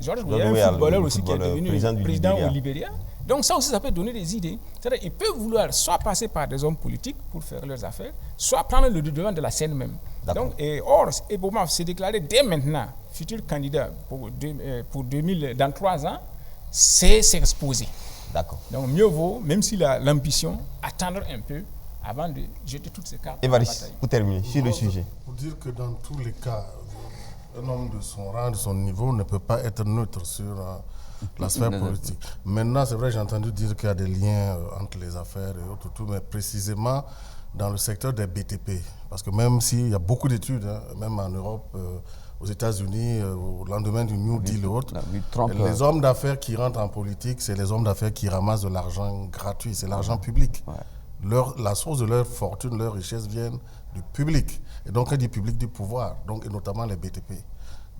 Georges Weah, Weah, un footballeur le aussi qui est devenu président au Libéria. Donc ça aussi, ça peut donner des idées. C'est-à-dire qu'ils peuvent vouloir soit passer par des hommes politiques pour faire leurs affaires, soit prendre le devant de la scène même. Donc, or, Eboma s'est déclaré dès maintenant futur candidat pour 2000, dans 3 ans, c'est s'exposer. D'accord. Donc mieux vaut, même s'il a l'ambition, attendre un peu avant de jeter toutes ses cartes. Évariste, pour terminer sur le sujet. Pour dire que dans tous les cas, un homme de son rang, de son niveau, ne peut pas être neutre sur la sphère politique. Maintenant, c'est vrai, j'ai entendu dire qu'il y a des liens entre les affaires et autres, tout, mais précisément dans le secteur des BTP. Parce que même s'il y a beaucoup d'études, même en Europe, aux États-Unis, au lendemain du New Deal et autres, les hommes d'affaires qui rentrent en politique, c'est les hommes d'affaires qui ramassent de l'argent gratuit, c'est l'argent public. La source de leur fortune, leur richesse viennent du public. Et donc, il y a du public du pouvoir, donc, et notamment les BTP.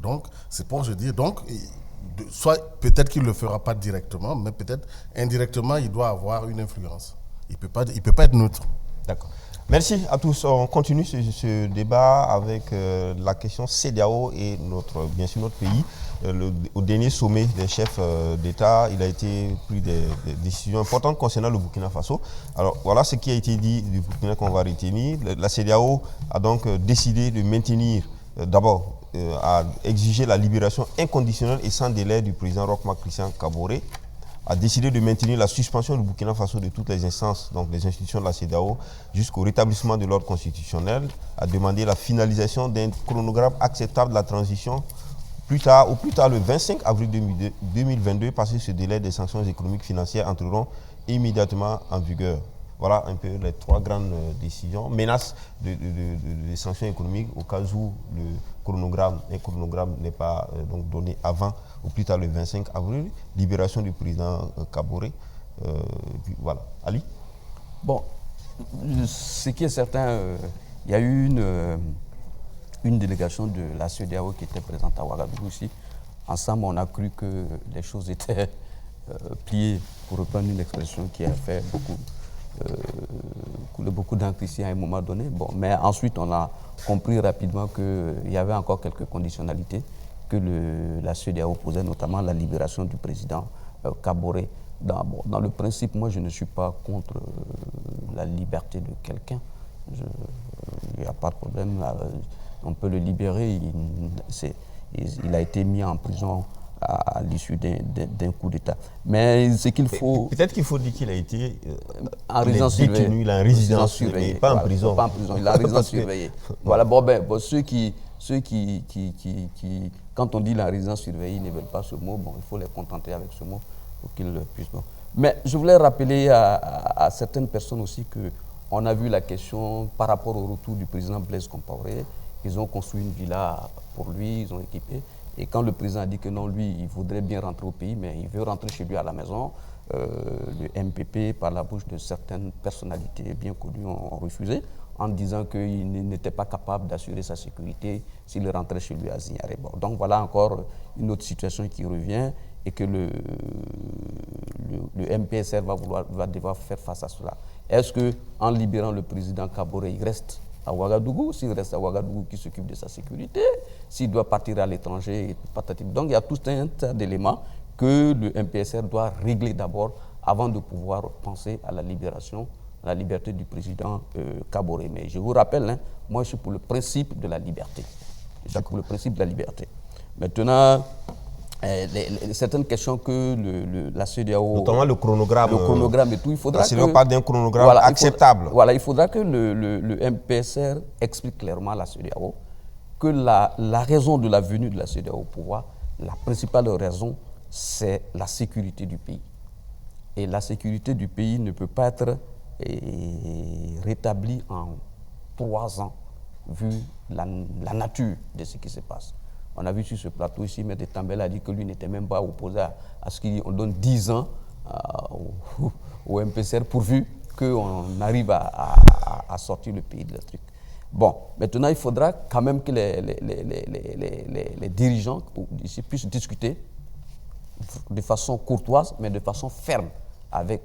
Donc, c'est pour je dis, donc, soit peut-être qu'il ne le fera pas directement, mais peut-être indirectement, il doit avoir une influence. Il ne peut pas être neutre. D'accord. Merci à tous. On continue ce débat avec la question CEDEAO et bien sûr notre pays. Au dernier sommet des chefs d'État, il a été pris des décisions importantes concernant le Burkina Faso. Alors voilà ce qui a été dit du Burkina qu'on va retenir. La CEDEAO a donc décidé de maintenir, d'abord, à exiger la libération inconditionnelle et sans délai du président Roch-Marc Christian Kaboré, a décidé de maintenir la suspension du Burkina Faso de toutes les instances, donc les institutions de la CEDEAO, jusqu'au rétablissement de l'ordre constitutionnel, a demandé la finalisation d'un chronogramme acceptable de la transition au plus tard le 25 avril 2022, parce que ce délai des sanctions économiques financières entreront immédiatement en vigueur. Voilà un peu les 3 grandes décisions. Menace de sanctions économiques au cas où un chronogramme n'est pas donc donné avant, au plus tard le 25 avril. Libération du président Kaboré. Puis voilà. Ali? Bon, ce qui est certain, il y a eu une délégation de la CEDEAO qui était présente à Ouagadougou aussi. Ensemble, on a cru que les choses étaient pliées, pour reprendre une expression qui a fait couler beaucoup d'encre ici à un moment donné. Bon, mais ensuite, on a compris rapidement qu'il y avait encore quelques conditionnalités que la CEDEAO posait, notamment la libération du président Kaboré. Dans le principe, moi, je ne suis pas contre la liberté de quelqu'un. Il n'y a pas de problème. On peut le libérer. Il a été mis en prison à l'issue d'un coup d'État. Mais ce qu'il faut... Peut-être qu'il faut dire qu'il a été en résidence surveillée. Il est en résidence surveillée, pas en prison. Pas en prison, il est en résidence surveillée. Voilà, bon, ceux qui, quand on dit la résidence surveillée, ils ne veulent pas ce mot, bon, il faut les contenter avec ce mot pour qu'ils puissent... Bon. Mais je voulais rappeler à certaines personnes aussi qu'on a vu la question par rapport au retour du président Blaise Compaoré, Ils ont construit une villa pour lui, ils ont équipé. Et quand le président a dit que non, lui, il voudrait bien rentrer au pays, mais il veut rentrer chez lui à la maison, le MPP, par la bouche de certaines personnalités bien connues, ont refusé, en disant qu'il n'était pas capable d'assurer sa sécurité s'il rentrait chez lui à Zignaré. Bon, donc voilà encore une autre situation qui revient et que le MPSR va devoir faire face à cela. Est-ce qu'en libérant le président Kaboré, il reste à Ouagadougou? S'il reste à Ouagadougou, qui s'occupe de sa sécurité? S'il doit partir à l'étranger, donc il y a tout un tas d'éléments que le MPSR doit régler d'abord avant de pouvoir penser à la libération, à la liberté du président Kaboré. Mais je vous rappelle, hein, moi je suis pour le principe de la liberté. Je suis pour le principe de la liberté. Maintenant, certaines questions que la CEDEAO... Notamment le chronogramme. Le chronogramme et tout, il faudra que... parle d'un chronogramme acceptable. Il faudra que le MPSR explique clairement à la CEDEAO que la raison de la venue de la CEDEAO au pouvoir, la principale raison, c'est la sécurité du pays. Et la sécurité du pays ne peut pas être rétablie en 3 ans, vu la nature de ce qui se passe. On a vu sur ce plateau ici, M. Tambela a dit que lui n'était même pas opposé à ce qu'on donne 10 ans au MPSR pourvu qu'on arrive à sortir le pays de la truc. Bon, maintenant il faudra quand même que les dirigeants ici puissent discuter de façon courtoise, mais de façon ferme avec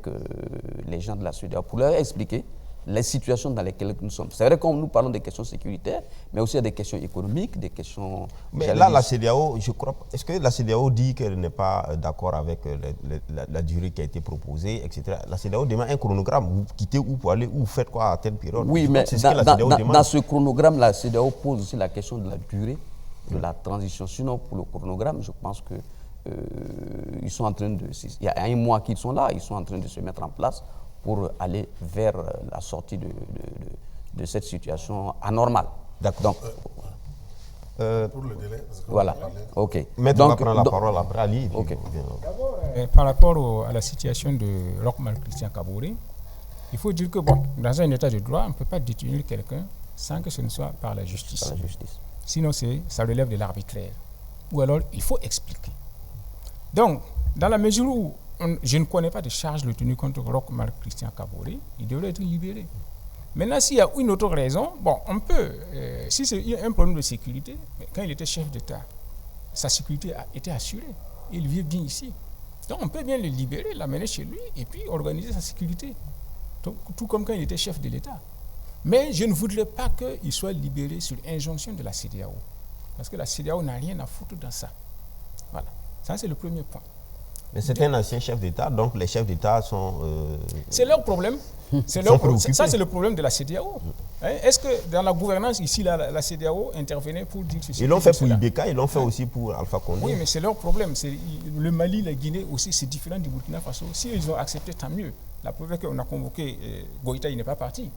les gens de la CEDEAO pour leur expliquer les situations dans lesquelles nous sommes. C'est vrai que nous parlons des questions sécuritaires, mais aussi des questions économiques, des questions... Mais là, la CEDEAO, je crois... Est-ce que la CEDEAO dit qu'elle n'est pas d'accord avec la durée qui a été proposée, etc. La CEDEAO demande un chronogramme. Vous quittez où pour aller, où vous faites quoi à telle période? Oui, mais dans ce chronogramme, la CEDEAO pose aussi la question de la durée de la transition. Sinon, pour le chronogramme, je pense que ils sont en train de... Il y a 1 mois qu'ils sont là, ils sont en train de se mettre en place pour aller vers la sortie de cette situation anormale. D'accord. Pour le délai, parce que voilà. OK. Maître, on va prendre la parole après Ali. Okay. D'abord, par rapport à la situation de Roch-Marc Christian Kaboré, il faut dire que, bon, dans un état de droit, on ne peut pas détenir quelqu'un sans que ce ne soit par la justice. Par la justice. Sinon, ça relève de l'arbitraire. Ou alors, il faut expliquer. Donc, dans la mesure où je ne connais pas de charge retenue contre Roch-Marc Christian Kaboré, il devrait être libéré. Maintenant, s'il y a une autre raison, bon, on peut, si c'est un problème de sécurité, quand il était chef d'État, sa sécurité a été assurée. Il vit bien ici. Donc, on peut bien le libérer, l'amener chez lui et puis organiser sa sécurité. Tout comme quand il était chef de l'État. Mais je ne voudrais pas qu'il soit libéré sur injonction de la CEDEAO. Parce que la CEDEAO n'a rien à foutre dans ça. Voilà. Ça, c'est le premier point. Mais c'est un ancien chef d'État, donc les chefs d'État sont... C'est leur problème. Ça, c'est le problème de la CEDEAO. Est-ce que dans la gouvernance, ici, la CEDEAO intervenait pour dire ceci? Ils l'ont fait pour Ibeka, ils l'ont fait aussi pour Alpha Condé. Oui, mais c'est leur problème. Le Mali, la Guinée aussi, c'est différent du Burkina Faso. Si ils ont accepté, tant mieux. La preuve est qu'on a convoqué Goïta, il n'est pas parti.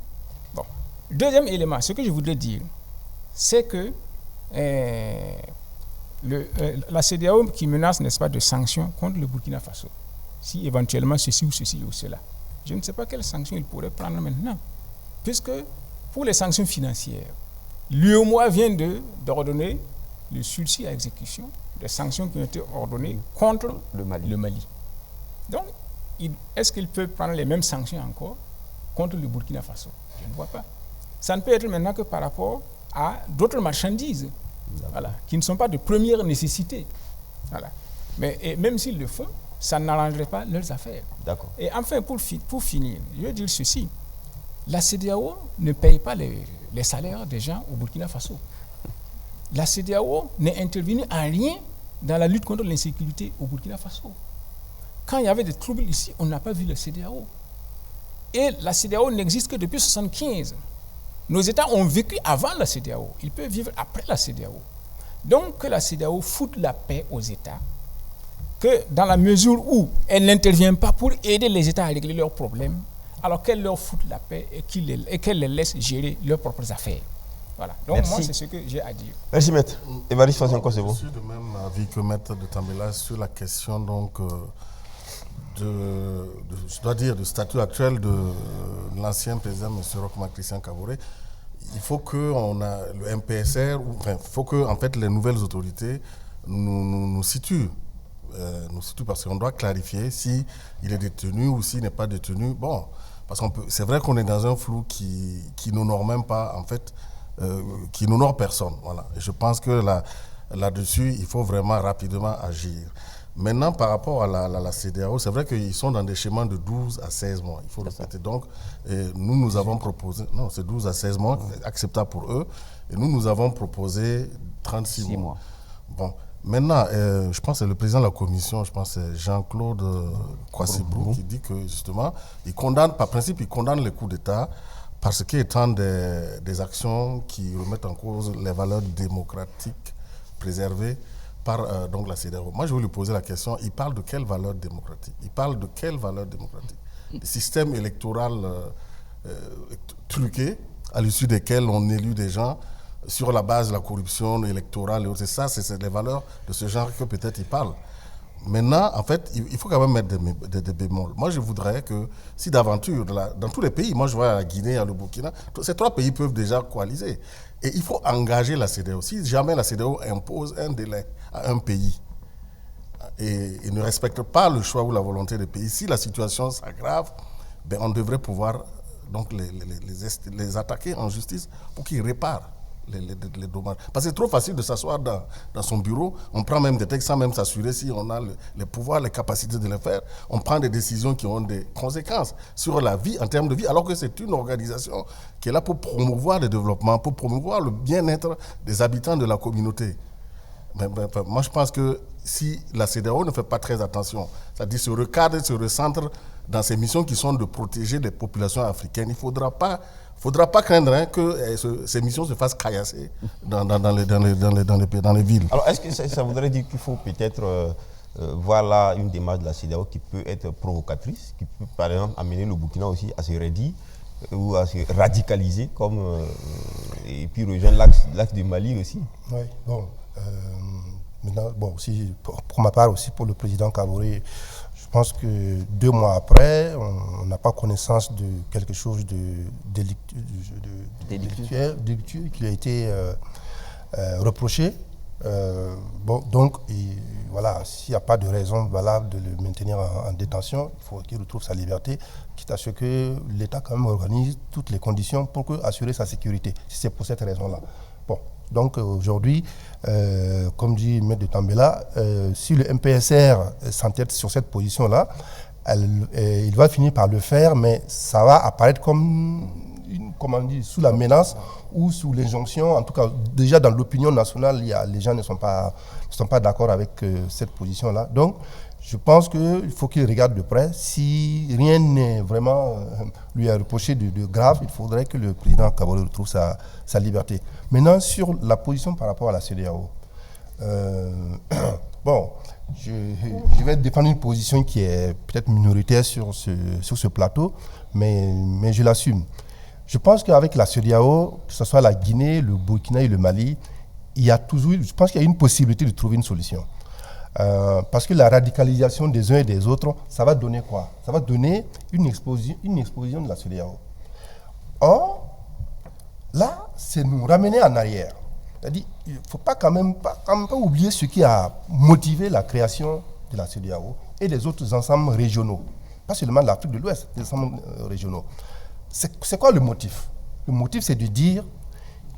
Bon. Deuxième élément, ce que je voudrais dire, c'est que la CEDEAO qui menace, n'est-ce pas, de sanctions contre le Burkina Faso, si éventuellement ceci ou cela. Je ne sais pas quelles sanctions il pourrait prendre maintenant, puisque pour les sanctions financières, l'UEMOA vient d'ordonner le sursis à exécution des sanctions qui ont été ordonnées contre le Mali. Donc, est-ce qu'il peut prendre les mêmes sanctions encore contre le Burkina Faso? Je ne vois pas. Ça ne peut être maintenant que par rapport à d'autres marchandises, voilà, qui ne sont pas de première nécessité. Voilà. Mais même s'ils le font, ça n'arrangerait pas leurs affaires. D'accord. Et enfin, pour finir, je veux dire ceci. La CEDEAO ne paye pas les salaires des gens au Burkina Faso. La CEDEAO n'est intervenue en rien dans la lutte contre l'insécurité au Burkina Faso. Quand il y avait des troubles ici, on n'a pas vu la CEDEAO. Et la CEDEAO n'existe que depuis 1975. Nos États ont vécu avant la CEDEAO. Ils peuvent vivre après la CEDEAO. Donc, que la CEDEAO foute la paix aux États, que dans la mesure où elle n'intervient pas pour aider les États à régler leurs problèmes, alors qu'elle leur foute la paix et qu'elle les laisse gérer leurs propres affaires. Voilà. Donc, merci. Moi, c'est ce que j'ai à dire. Merci, Maître. Évariste Fassenko, c'est bon. Je suis de même avis que Maître de Tambela sur la question donc, je dois dire, du statut actuel de l'ancien président, M. Roch-Marc Christian Kaboré. il faut que le MPSR, il faut que en fait, les nouvelles autorités nous situent. Parce qu'on doit clarifier si il est détenu ou s'il n'est pas détenu. Bon, parce c'est vrai qu'on est dans un flou qui n'honore même pas, en fait, qui n'honore personne. Voilà. Et je pense que là-dessus, il faut vraiment rapidement agir. Maintenant, par rapport à la CEDEAO, c'est vrai qu'ils sont dans des schémas de 12 à 16 mois. Il faut le répéter. Donc, nous avons proposé... Non, c'est 12 à 16 mois, acceptable pour eux. Et nous avons proposé 36 mois. Bon, maintenant, je pense que c'est le président de la commission, je pense que c'est Jean-Claude Kwasibrou, qui dit que, justement, par principe, il condamne les coups d'État parce qu'étant des actions qui remettent en cause les valeurs démocratiques préservées par donc la CEDEAO. Moi, je vais lui poser la question, il parle de quelle valeur démocratique? Il parle de quelle valeur démocratique? Le système électoral truqué, à l'issue desquels on élit des gens sur la base de la corruption électorale et autres. C'est ça, c'est les valeurs de ce genre que peut-être il parle. Maintenant, en fait, il faut quand même mettre des bémols. Moi, je voudrais que, si d'aventure, dans tous les pays, moi je vois la Guinée, le Burkina, ces 3 pays peuvent déjà coaliser. Et il faut engager la CEDEAO. Si jamais la CEDEAO impose un délai à un pays et ne respecte pas le choix ou la volonté des pays, si la situation s'aggrave, ben on devrait pouvoir donc les attaquer en justice pour qu'ils réparent les dommages. Parce que c'est trop facile de s'asseoir dans son bureau, on prend même des textes sans même s'assurer si on a les pouvoirs, les capacités de le faire. On prend des décisions qui ont des conséquences sur la vie, en termes de vie, alors que c'est une organisation qui est là pour promouvoir le développement, pour promouvoir le bien-être des habitants de la communauté. Moi, je pense que si la CEDEAO ne fait pas très attention, c'est-à-dire se recadre, se recentre dans ces missions qui sont de protéger les populations africaines, il ne faudra pas craindre que ces missions se fassent caillasser dans les villes. Alors, est-ce que ça voudrait dire qu'il faut peut-être voir là une démarche de la CEDEAO qui peut être provocatrice, qui peut par exemple amener le Burkina aussi à se raidir ou à se radicaliser, et puis rejoindre l'axe du Mali aussi? Oui, bon. Maintenant, bon, aussi, pour ma part, aussi pour le président Kaboré, je pense que 2 mois après, on n'a pas connaissance de quelque chose de délictueux qui lui a été reproché. Bon, donc, voilà, s'il n'y a pas de raison valable de le maintenir en détention, il faut qu'il retrouve sa liberté, quitte à ce que l'État quand même organise toutes les conditions pour assurer sa sécurité, si c'est pour cette raison-là. Bon. Donc aujourd'hui, comme dit M. de Tambela, si le MPSR s'entête sur cette position-là, il va finir par le faire, mais ça va apparaître comme sous la menace ou sous l'injonction. En tout cas, déjà dans l'opinion nationale, les gens ne sont pas d'accord avec cette position-là. Donc, je pense qu'il faut qu'il regarde de près. Si rien n'est vraiment lui a reproché de grave, il faudrait que le président Kaboré retrouve sa liberté. Maintenant, sur la position par rapport à la CEDEAO, bon, je vais défendre une position qui est peut-être minoritaire sur ce plateau, mais je l'assume. Je pense qu'avec la CEDEAO, que ce soit la Guinée, le Burkina et le Mali, je pense qu'il y a une possibilité de trouver une solution. Parce que la radicalisation des uns et des autres, ça va donner quoi? Ça va donner une explosion de la CEDEAO. Or, là, c'est nous ramener en arrière. C'est-à-dire, il ne faut quand même pas oublier ce qui a motivé la création de la CEDEAO et des autres ensembles régionaux. Pas seulement l'Afrique de l'Ouest, des ensembles régionaux. C'est quoi le motif? Le motif, c'est de dire,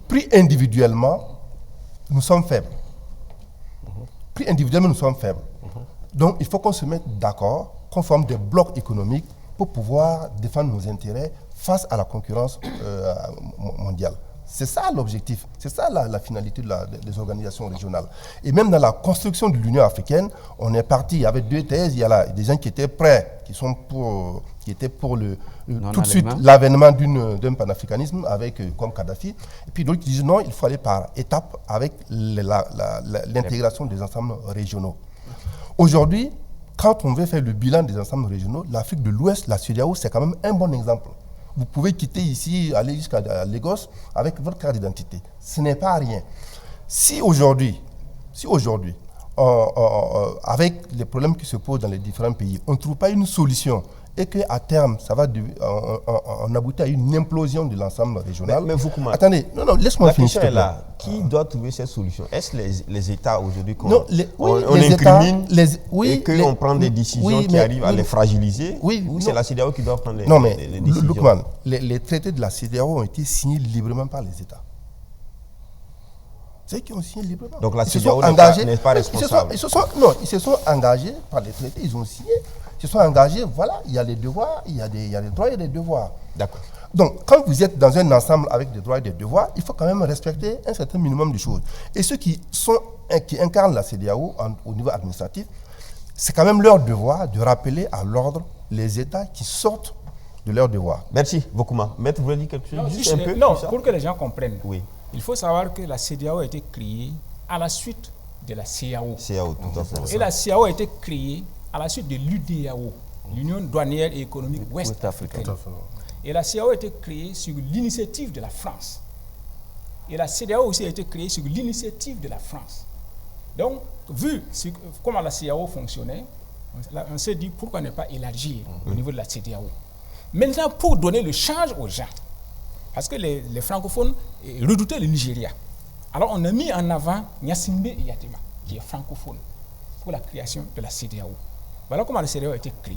pris individuellement, nous sommes faibles. Pris individuellement, nous sommes faibles. Donc, il faut qu'on se mette d'accord, qu'on forme des blocs économiques pour pouvoir défendre nos intérêts face à la concurrence mondiale. C'est ça l'objectif, c'est ça la finalité des organisations régionales. Et même dans la construction de l'Union africaine, on est parti avec 2 thèses. Il y a des gens qui étaient prêts, qui étaient pour tout de suite l'avènement d'un panafricanisme comme Kadhafi. Et puis d'autres qui disent non, il faut aller par étapes avec l'intégration des ensembles régionaux. Aujourd'hui, quand on veut faire le bilan des ensembles régionaux, l'Afrique de l'Ouest, la CEDEAO, c'est quand même un bon exemple. Vous pouvez quitter ici, aller jusqu'à Lagos avec votre carte d'identité. Ce n'est pas rien. Si aujourd'hui, avec les problèmes qui se posent dans les différents pays, on ne trouve pas une solution et qu'à terme, ça va on aboutit à une implosion de l'ensemble régional. Mais vous, comment? Attendez, non, laisse-moi finir. La question est là. Qui doit trouver cette solution? Est-ce les États aujourd'hui qu'on on incrimine et qu'on prend des décisions qui arrivent à les fragiliser? Ou c'est la CEDEAO qui doit prendre les décisions? Lookman, les traités de la CEDEAO ont été signés librement par les États. C'est eux qui ont signé librement. Donc la CEDEAO n'est pas responsable. Ils se sont engagés par les traités, ils ont signé. Ils se sont engagés, voilà, il y a les devoirs, il y a des droits et des devoirs. D'accord. Donc, quand vous êtes dans un ensemble avec des droits et des devoirs, il faut quand même respecter un certain minimum de choses. Et ceux qui incarnent la CEDEAO au niveau administratif, c'est quand même leur devoir de rappeler à l'ordre les États qui sortent de leur devoir. Merci, Vokouma. Maître, vous voulez dire quelque chose? Non, pour que les gens comprennent. Oui. Il faut savoir que la CEDEAO a été créée à la suite de la CEDEAO. CEDEAO, tout à fait. Et la CEDEAO a été créée à la suite de l'UDAO, l'Union douanière et économique ouest-africaine. Et la CEDEAO a été créée sur l'initiative de la France. Et la CEDEAO aussi a été créée sur l'initiative de la France. Donc, vu comment la CEDEAO fonctionnait, on s'est dit pourquoi ne pas élargir au niveau de la CEDEAO. Maintenant, pour donner le change aux gens, parce que les francophones redoutaient le Nigeria. Alors on a mis en avant Gnassingbé et Yatima, qui est francophone, pour la création de la CEDEAO. Voilà comment la CEDEAO a été créée.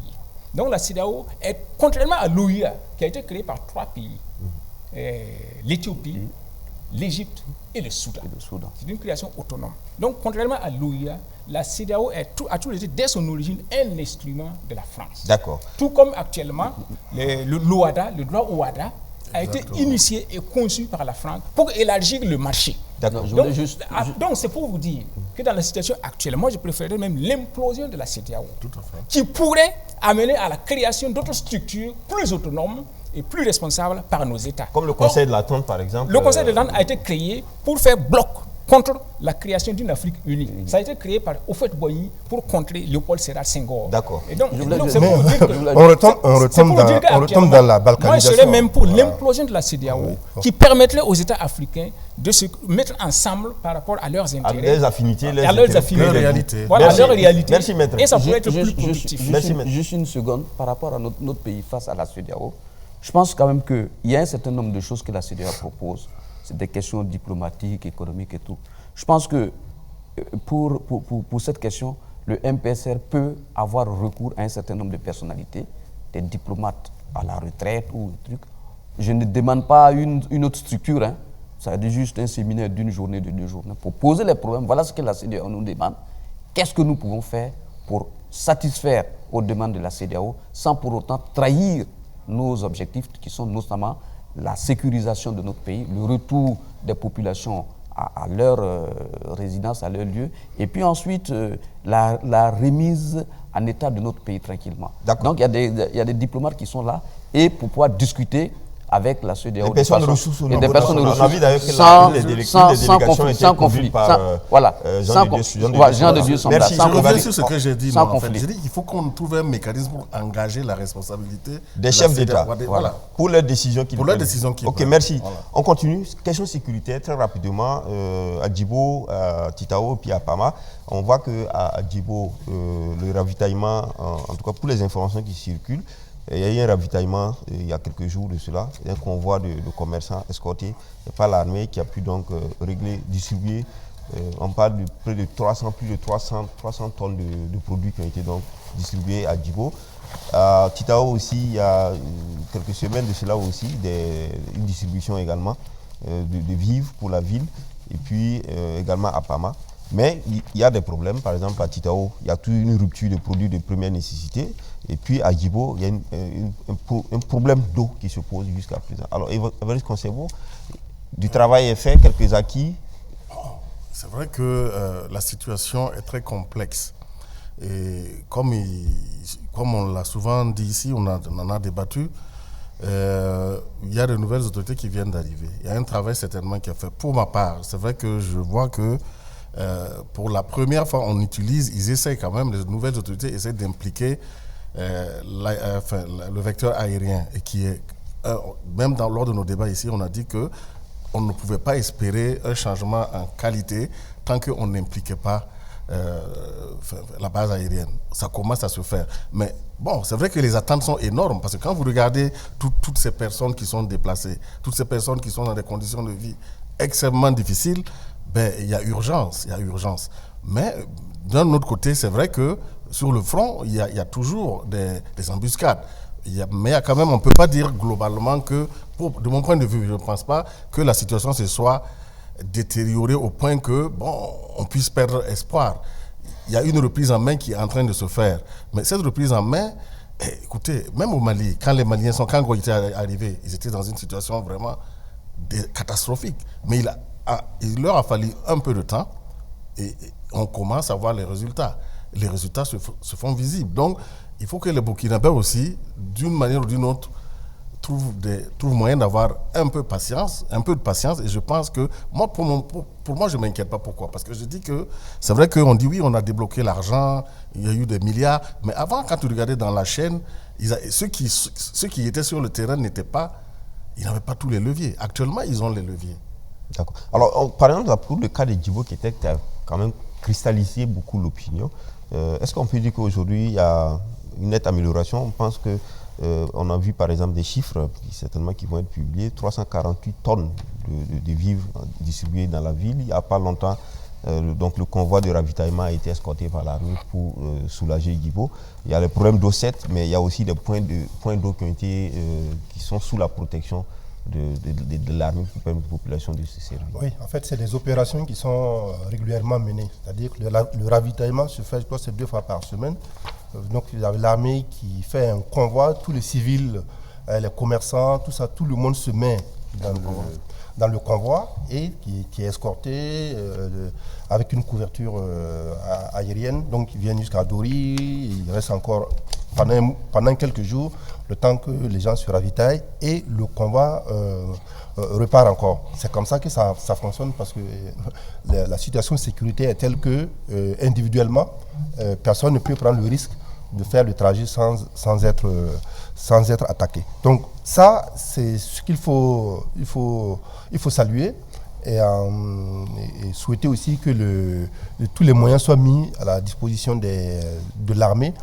Donc la CEDEAO est, contrairement à l'OIA, qui a été créée par 3 pays, l'Éthiopie, l'Égypte et le Soudan. C'est une création autonome. Donc contrairement à l'OIA, la CEDEAO a toujours été, dès son origine, un instrument de la France. D'accord. Tout comme actuellement, l'OADA, le droit OADA, a été initié et conçu par la France pour élargir le marché. D'accord. Donc c'est pour vous dire que dans la situation actuelle, moi je préférerais même l'implosion de la CEDEAO, qui pourrait amener à la création d'autres structures plus autonomes et plus responsables par nos États. Comme le Conseil de l'Attente, par exemple. Le Conseil de l'Attente a été créé pour faire bloc contre la création d'une Afrique unie. Ça a été créé par Houphouët-Boigny pour contrer Léopold Sédar Senghor. D'accord. Et donc c'est pour vous dire que on retombe dans la balkanisation. Moi, je serais même pour l'implosion de la CEDEAO qui permettrait aux États africains de se mettre ensemble par rapport à leurs intérêts. À leurs affinités, à leurs affinités. Réalité. Voilà, à leur réalité. Merci, maître. Et ça pourrait être plus productif. Juste une seconde, par rapport à notre pays face à la CEDEAO, je pense quand même qu'il y a un certain nombre de choses que la CEDEAO propose. C'est des questions diplomatiques, économiques et tout. Je pense que pour cette question, le MPSR peut avoir recours à un certain nombre de personnalités, des diplomates à la retraite ou des trucs. Je ne demande pas une autre structure, hein. Ça dit juste un séminaire d'une journée, de 2 journées, pour poser les problèmes. Voilà ce que la CEDEAO nous demande. Qu'est-ce que nous pouvons faire pour satisfaire aux demandes de la CEDEAO sans pour autant trahir nos objectifs qui sont notamment la sécurisation de notre pays, le retour des populations à leur résidence, à leur lieu, et puis ensuite la remise en état de notre pays tranquillement. Donc il y a des diplomates qui sont là et pour pouvoir discuter avec la CEDEAO. Des personnes ressources. Et des personnes ressources. Sans conflit. Voilà. Jean de Dieu sont là. Je reviens sur ce que j'ai dit. En fait, j'ai dit qu'il faut qu'on trouve un mécanisme pour engager la responsabilité des chefs d'État. Voilà. Pour leurs décisions qu'ils prennent. Ok, merci. Voilà. On continue. Question sécuritaire, très rapidement. À Djibo, à Titao, puis à Pama. On voit qu'à Djibo, le ravitaillement, en tout cas pour les informations qui circulent, il y a eu un ravitaillement il y a quelques jours de cela, un convoi de commerçants escortés par l'armée qui a pu donc distribuer, on parle de près de 300 tonnes de produits qui ont été donc distribués à Djibo. À Titao aussi, il y a quelques semaines de cela aussi, une distribution également de vivres pour la ville, et puis également à Pama. Mais il y a des problèmes, par exemple à Titao, il y a toute une rupture de produits de première nécessité. Et puis à Djibo, il y a un problème d'eau qui se pose jusqu'à présent. Alors, Évariste Conservo, du travail est fait, quelques acquis. C'est vrai que la situation est très complexe. Et comme on l'a souvent dit ici, on en a débattu, il y a de nouvelles autorités qui viennent d'arriver. Il y a un travail certainement qui est fait. Pour ma part, c'est vrai que je vois que pour la première fois, ils essayent quand même, les nouvelles autorités essayent d'impliquer le vecteur aérien, et qui est, même lors de nos débats ici, on a dit qu'on ne pouvait pas espérer un changement en qualité tant qu'on n'impliquait pas la base aérienne. Ça commence à se faire. Mais bon, c'est vrai que les attentes sont énormes parce que quand vous regardez toutes ces personnes qui sont déplacées, toutes ces personnes qui sont dans des conditions de vie extrêmement difficiles, ben, il y a urgence, Mais d'un autre côté, c'est vrai que sur le front, il y a toujours des embuscades. Mais quand même, on ne peut pas dire globalement que, de mon point de vue, je ne pense pas que la situation se soit détériorée au point que, bon, on puisse perdre espoir. Il y a une reprise en main qui est en train de se faire. Mais cette reprise en main, écoutez, même au Mali, quand Goïta est arrivé, ils étaient dans une situation vraiment catastrophique. Mais il leur a fallu un peu de temps et on commence à voir les résultats. Les résultats se font visibles. Donc, il faut que les Burkinabés aussi, d'une manière ou d'une autre, trouvent moyen d'avoir un peu de patience. Et je pense que, moi, pour moi, je ne m'inquiète pas. Pourquoi? Parce que je dis que, c'est vrai qu'on dit oui, on a débloqué l'argent, il y a eu des milliards. Mais avant, quand tu regardais dans la chaîne, ceux qui étaient sur le terrain n'avaient pas tous les leviers. Actuellement, ils ont les leviers. D'accord. Alors, par exemple, pour le cas de Djibo qui a quand même cristallisé beaucoup l'opinion, est-ce qu'on peut dire qu'aujourd'hui, il y a une nette amélioration? On pense que on a vu par exemple des chiffres certainement qui vont être publiés, 348 tonnes de vivres distribués dans la ville. Il n'y a pas longtemps, donc le convoi de ravitaillement a été escorté par l'armée pour soulager Djibo. Il y a le problème d'eau 7, mais il y a aussi des points d'eau qui sont sous la protection de l'armée pour permettre aux populations de se servir. Oui, en fait, c'est des opérations qui sont régulièrement menées. C'est-à-dire que le ravitaillement se fait, je pense, 2 fois par semaine. Donc, il y a l'armée qui fait un convoi, tous les civils, les commerçants, tout le monde se met dans le convoi et qui est escorté avec une couverture aérienne. Donc, ils viennent jusqu'à Dori, il reste encore pendant quelques jours, le temps que les gens se ravitaillent et le convoi repart encore. C'est comme ça que ça fonctionne parce que la situation de sécurité est telle que individuellement, personne ne peut prendre le risque de faire le trajet sans être attaqué. Donc ça, c'est ce qu'il faut saluer et souhaiter aussi que tous les moyens soient mis à la disposition de l'armée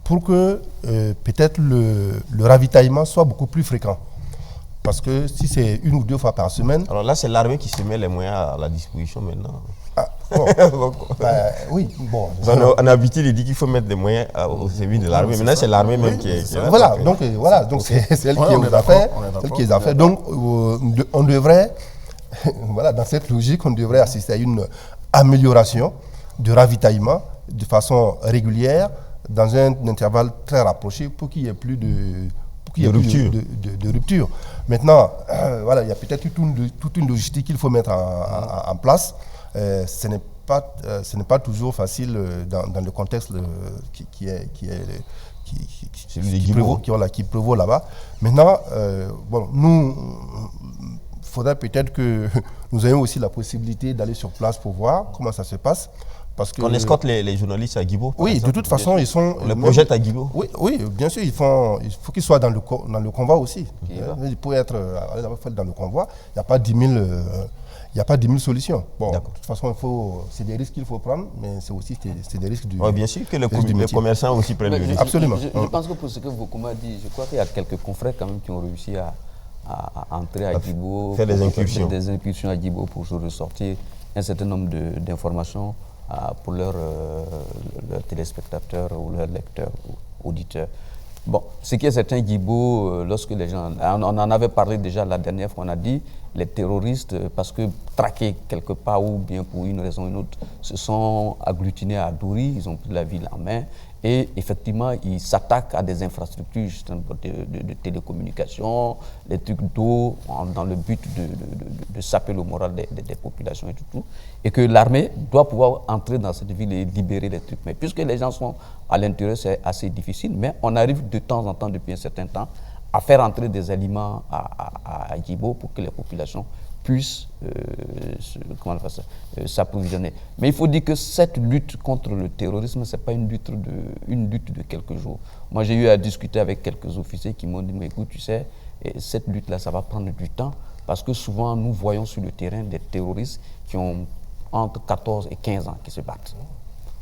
pour que peut-être le ravitaillement soit beaucoup plus fréquent. Parce que si c'est 1 ou 2 fois par semaine... Alors là, c'est l'armée qui se met les moyens à la disposition maintenant. Ah, bon. Oui, bon. On a l'habitude de dire qu'il faut mettre des moyens au service de l'armée. Maintenant, c'est l'armée même qui est là. Voilà, donc c'est elle qui est aux affaires. Donc, on devrait, dans cette logique, on devrait assister à une amélioration du ravitaillement de façon régulière, dans un intervalle très rapproché pour qu'il n'y ait plus de rupture. Maintenant, il y a peut-être toute une logistique qu'il faut mettre en place. Ce n'est pas toujours facile dans le contexte qui prévaut là-bas. Maintenant, il faudrait peut-être que nous ayons aussi la possibilité d'aller sur place pour voir comment ça se passe. On escorte les journalistes à Djibo. Oui, de toute façon, ils sont... Le projet à Djibo. Oui, bien sûr, il faut qu'ils soient dans le convoi aussi. Pour être dans le convoi, il n'y a pas 10 000 solutions. Bon, de toute façon, c'est des risques qu'il faut prendre, mais c'est aussi des risques du... Oui, bien sûr que les commerçants aussi prennent le risque. Absolument. Je pense que pour ce que Vokuma a dit, je crois qu'il y a quelques confrères quand même qui ont réussi à entrer à Djibo, faire des incursions à Djibo pour se ressortir un certain nombre d'informations pour leurs téléspectateurs ou leurs lecteurs ou auditeurs. Bon, ce qui est certain, Djibo, lorsque les gens... On en avait parlé déjà la dernière fois, on a dit les terroristes, parce que traqués quelque part ou bien pour une raison ou une autre, se sont agglutinés à Dori, ils ont pris la ville en main et effectivement, ils s'attaquent à des infrastructures de télécommunications, des trucs d'eau, dans le but de saper le moral des populations et tout. Et que l'armée doit pouvoir entrer dans cette ville et libérer les trucs. Mais puisque les gens sont à l'intérieur, c'est assez difficile, mais on arrive de temps en temps, depuis un certain temps, à faire entrer des aliments à Djibo pour que les populations puissent s'approvisionner. Mais il faut dire que cette lutte contre le terrorisme, ce n'est pas une lutte de quelques jours. Moi, j'ai eu à discuter avec quelques officiers qui m'ont dit, mais écoute, tu sais, cette lutte-là, ça va prendre du temps, parce que souvent, nous voyons sur le terrain des terroristes qui ont entre 14 et 15 ans qui se battent.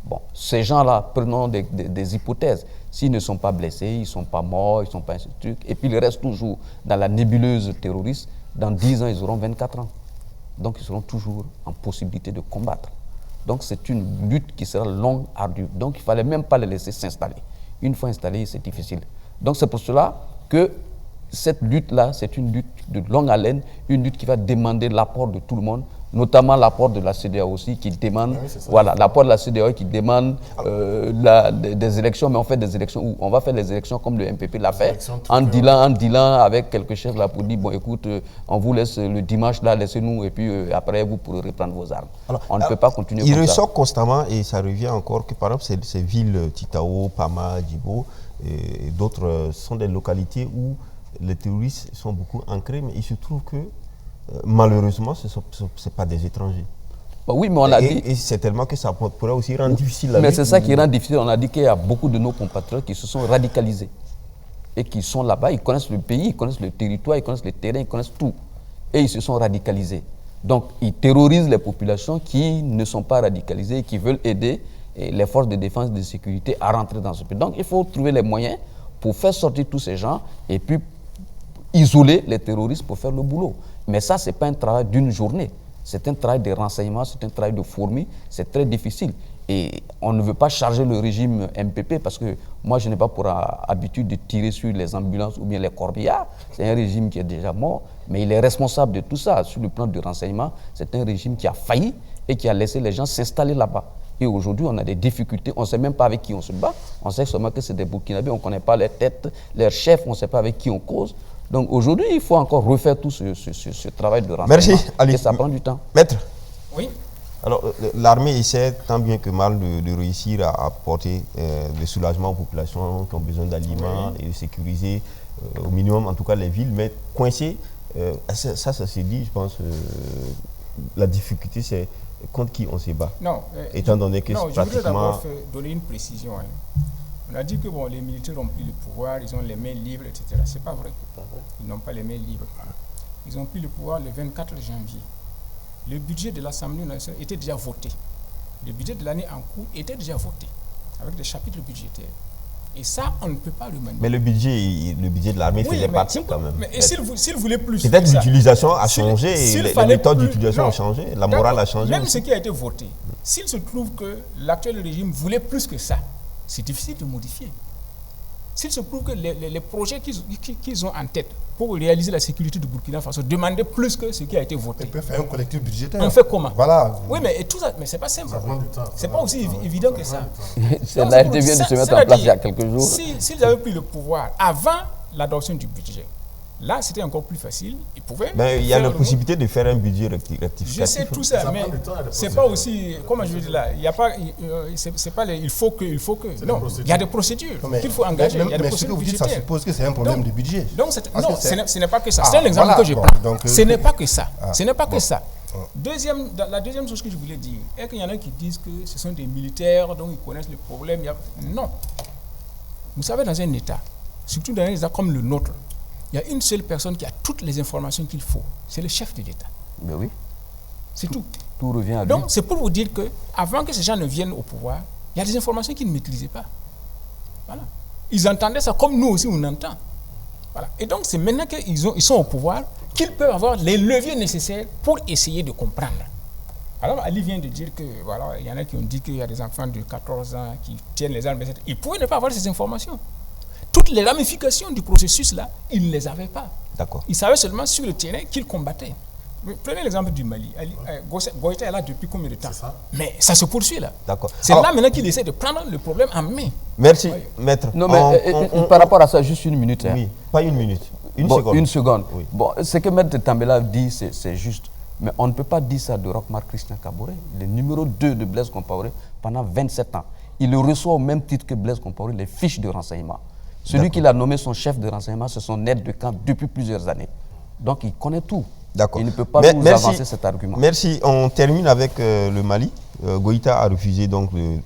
Bon, ces gens-là, prenons des hypothèses. S'ils ne sont pas blessés, ils ne sont pas morts, ils ne sont pas ainsi de suite, et puis ils restent toujours dans la nébuleuse terroriste, dans 10 ans, ils auront 24 ans. Donc ils seront toujours en possibilité de combattre. Donc c'est une lutte qui sera longue, ardue. Donc il ne fallait même pas les laisser s'installer. Une fois installés, c'est difficile. Donc c'est pour cela que cette lutte-là, c'est une lutte de longue haleine, une lutte qui va demander l'apport de tout le monde, notamment l'apport de la CEDEAO aussi, qui demande, voilà, l'apport de la CEDEAO qui demande des élections, mais on fait des élections où on va faire les élections comme le MPP l'a fait, en dealant avec quelques chefs là pour dire, bon écoute, on vous laisse le dimanche là, laissez-nous, et puis après vous pourrez reprendre vos armes. Alors, on ne peut pas continuer comme ça. Il ressort constamment, et ça revient encore, que par exemple ces villes, Titao, Pama, Djibo, et d'autres sont des localités où les terroristes sont beaucoup ancrés, mais il se trouve que malheureusement, ce n'est pas des étrangers. Bah oui, mais on a dit... Et c'est tellement que ça pourrait aussi rendre difficile la lutte. Mais c'est ça qui rend difficile. On a dit qu'il y a beaucoup de nos compatriotes qui se sont radicalisés et qui sont là-bas, ils connaissent le pays, ils connaissent le territoire, ils connaissent le terrain, ils connaissent tout. Et ils se sont radicalisés. Donc, ils terrorisent les populations qui ne sont pas radicalisées et qui veulent aider les forces de défense et de sécurité à rentrer dans ce pays. Donc, il faut trouver les moyens pour faire sortir tous ces gens et puis isoler les terroristes pour faire le boulot. Mais ça, ce n'est pas un travail d'une journée. C'est un travail de renseignement, c'est un travail de fourmi, c'est très difficile. Et on ne veut pas charger le régime MPP parce que moi, je n'ai pas pour habitude de tirer sur les ambulances ou bien les corbillards. C'est un régime qui est déjà mort, mais il est responsable de tout ça. Sur le plan du renseignement, c'est un régime qui a failli et qui a laissé les gens s'installer là-bas. Et aujourd'hui, on a des difficultés. On ne sait même pas avec qui on se bat. On sait seulement que c'est des Burkinabés. On ne connaît pas leurs têtes, leurs chefs. On ne sait pas avec qui on cause. Donc aujourd'hui, il faut encore refaire tout ce travail de renseignement. Merci, Ali. Et ça prend du temps. Maître. Oui. Alors, l'armée essaie tant bien que mal de réussir à apporter le soulagement aux populations qui ont besoin d'aliments et de sécuriser au minimum, en tout cas, les villes. Mais coincé, ça s'est dit, je pense, la difficulté, c'est contre qui on se bat. Non. Étant donné que c'est pratiquement... Je voudrais d'abord donner une précision. On a dit que bon, les militaires ont pris le pouvoir, ils ont les mains libres, etc. Ce n'est pas vrai. Ils n'ont pas les mains libres. Ils ont pris le pouvoir le 24 janvier. Le budget de l'Assemblée nationale était déjà voté. Le budget de l'année en cours était déjà voté, avec des chapitres budgétaires. Et ça, on ne peut pas le manier. Mais le budget de l'armée faisait partie quand même. Mais s'il voulait plus... Peut-être l'utilisation a changé, les méthodes d'utilisation ont changé, la morale a changé. Même ce qui a été voté, s'il se trouve que l'actuel régime voulait plus que ça, c'est difficile de modifier. S'il se trouve que les projets qu'ils ont en tête pour réaliser la sécurité du Burkina Faso demandaient plus que ce qui a été voté. Ils peuvent faire un collectif budgétaire. On fait comment? Voilà. Oui, mais tout ça, mais c'est pas simple. C'est pas aussi évident que ça. L'AFD vient de se mettre en place il y a quelques jours. S'ils avaient pris le pouvoir avant l'adoption du budget, là, c'était encore plus facile. Ils pouvaient. Mais il y a la possibilité de faire un budget rectificatif. Je sais tout ça, mais c'est pas aussi. Comment je veux dire là? Il y a pas. C'est pas les. Il faut que. Non, il y a des procédures qu'il faut engager. Il y a des mais ce que procédures vous dites, ça budgétaires. suppose que c'est un problème de budget. Donc, non, ce n'est pas que ça. C'est un exemple voilà, que je bon, prends. donc, Ce n'est pas que ça. Ce n'est pas que ça. La deuxième chose que je voulais dire est qu'il y en a qui disent que ce sont des militaires, donc ils connaissent le problème. Non. Vous savez, dans un État, surtout dans un État comme le nôtre, il y a une seule personne qui a toutes les informations qu'il faut. C'est le chef de l'État. Mais oui. C'est tout. Tout revient à lui. Donc, c'est pour vous dire qu'avant que ces gens ne viennent au pouvoir, il y a des informations qu'ils ne maîtrisaient pas. Voilà. Ils entendaient ça comme nous aussi, on entend. Voilà. Et donc, c'est maintenant qu'ils sont au pouvoir qu'ils peuvent avoir les leviers nécessaires pour essayer de comprendre. Alors, Ali vient de dire que, voilà, il y en a qui ont dit qu'il y a des enfants de 14 ans qui tiennent les armes, etc. Ils pouvaient ne pas avoir ces informations. Toutes les ramifications du processus-là, ils ne les avaient pas. D'accord. Ils savaient seulement sur le terrain qu'ils combattaient. Prenez l'exemple du Mali. Goïta est là depuis combien de temps? Mais ça se poursuit là. D'accord. C'est là maintenant qu'il essaie de prendre le problème en main. Merci, maître. Non, mais par rapport à ça, juste une minute. Oui, pas une minute. Une seconde. Oui. Bon, ce que maître Tambela dit, c'est juste. Mais on ne peut pas dire ça de Roch-Marc Christian Kaboré, le numéro 2 de Blaise Compaoré, pendant 27 ans. Il reçoit au même titre que Blaise Compaoré les fiches de renseignement. Celui qui l'a nommé son chef de renseignement, c'est son aide de camp depuis plusieurs années. Donc il connaît tout. Il ne peut pas nous avancer cet argument. Merci. On termine avec le Mali. Goïta a refusé donc de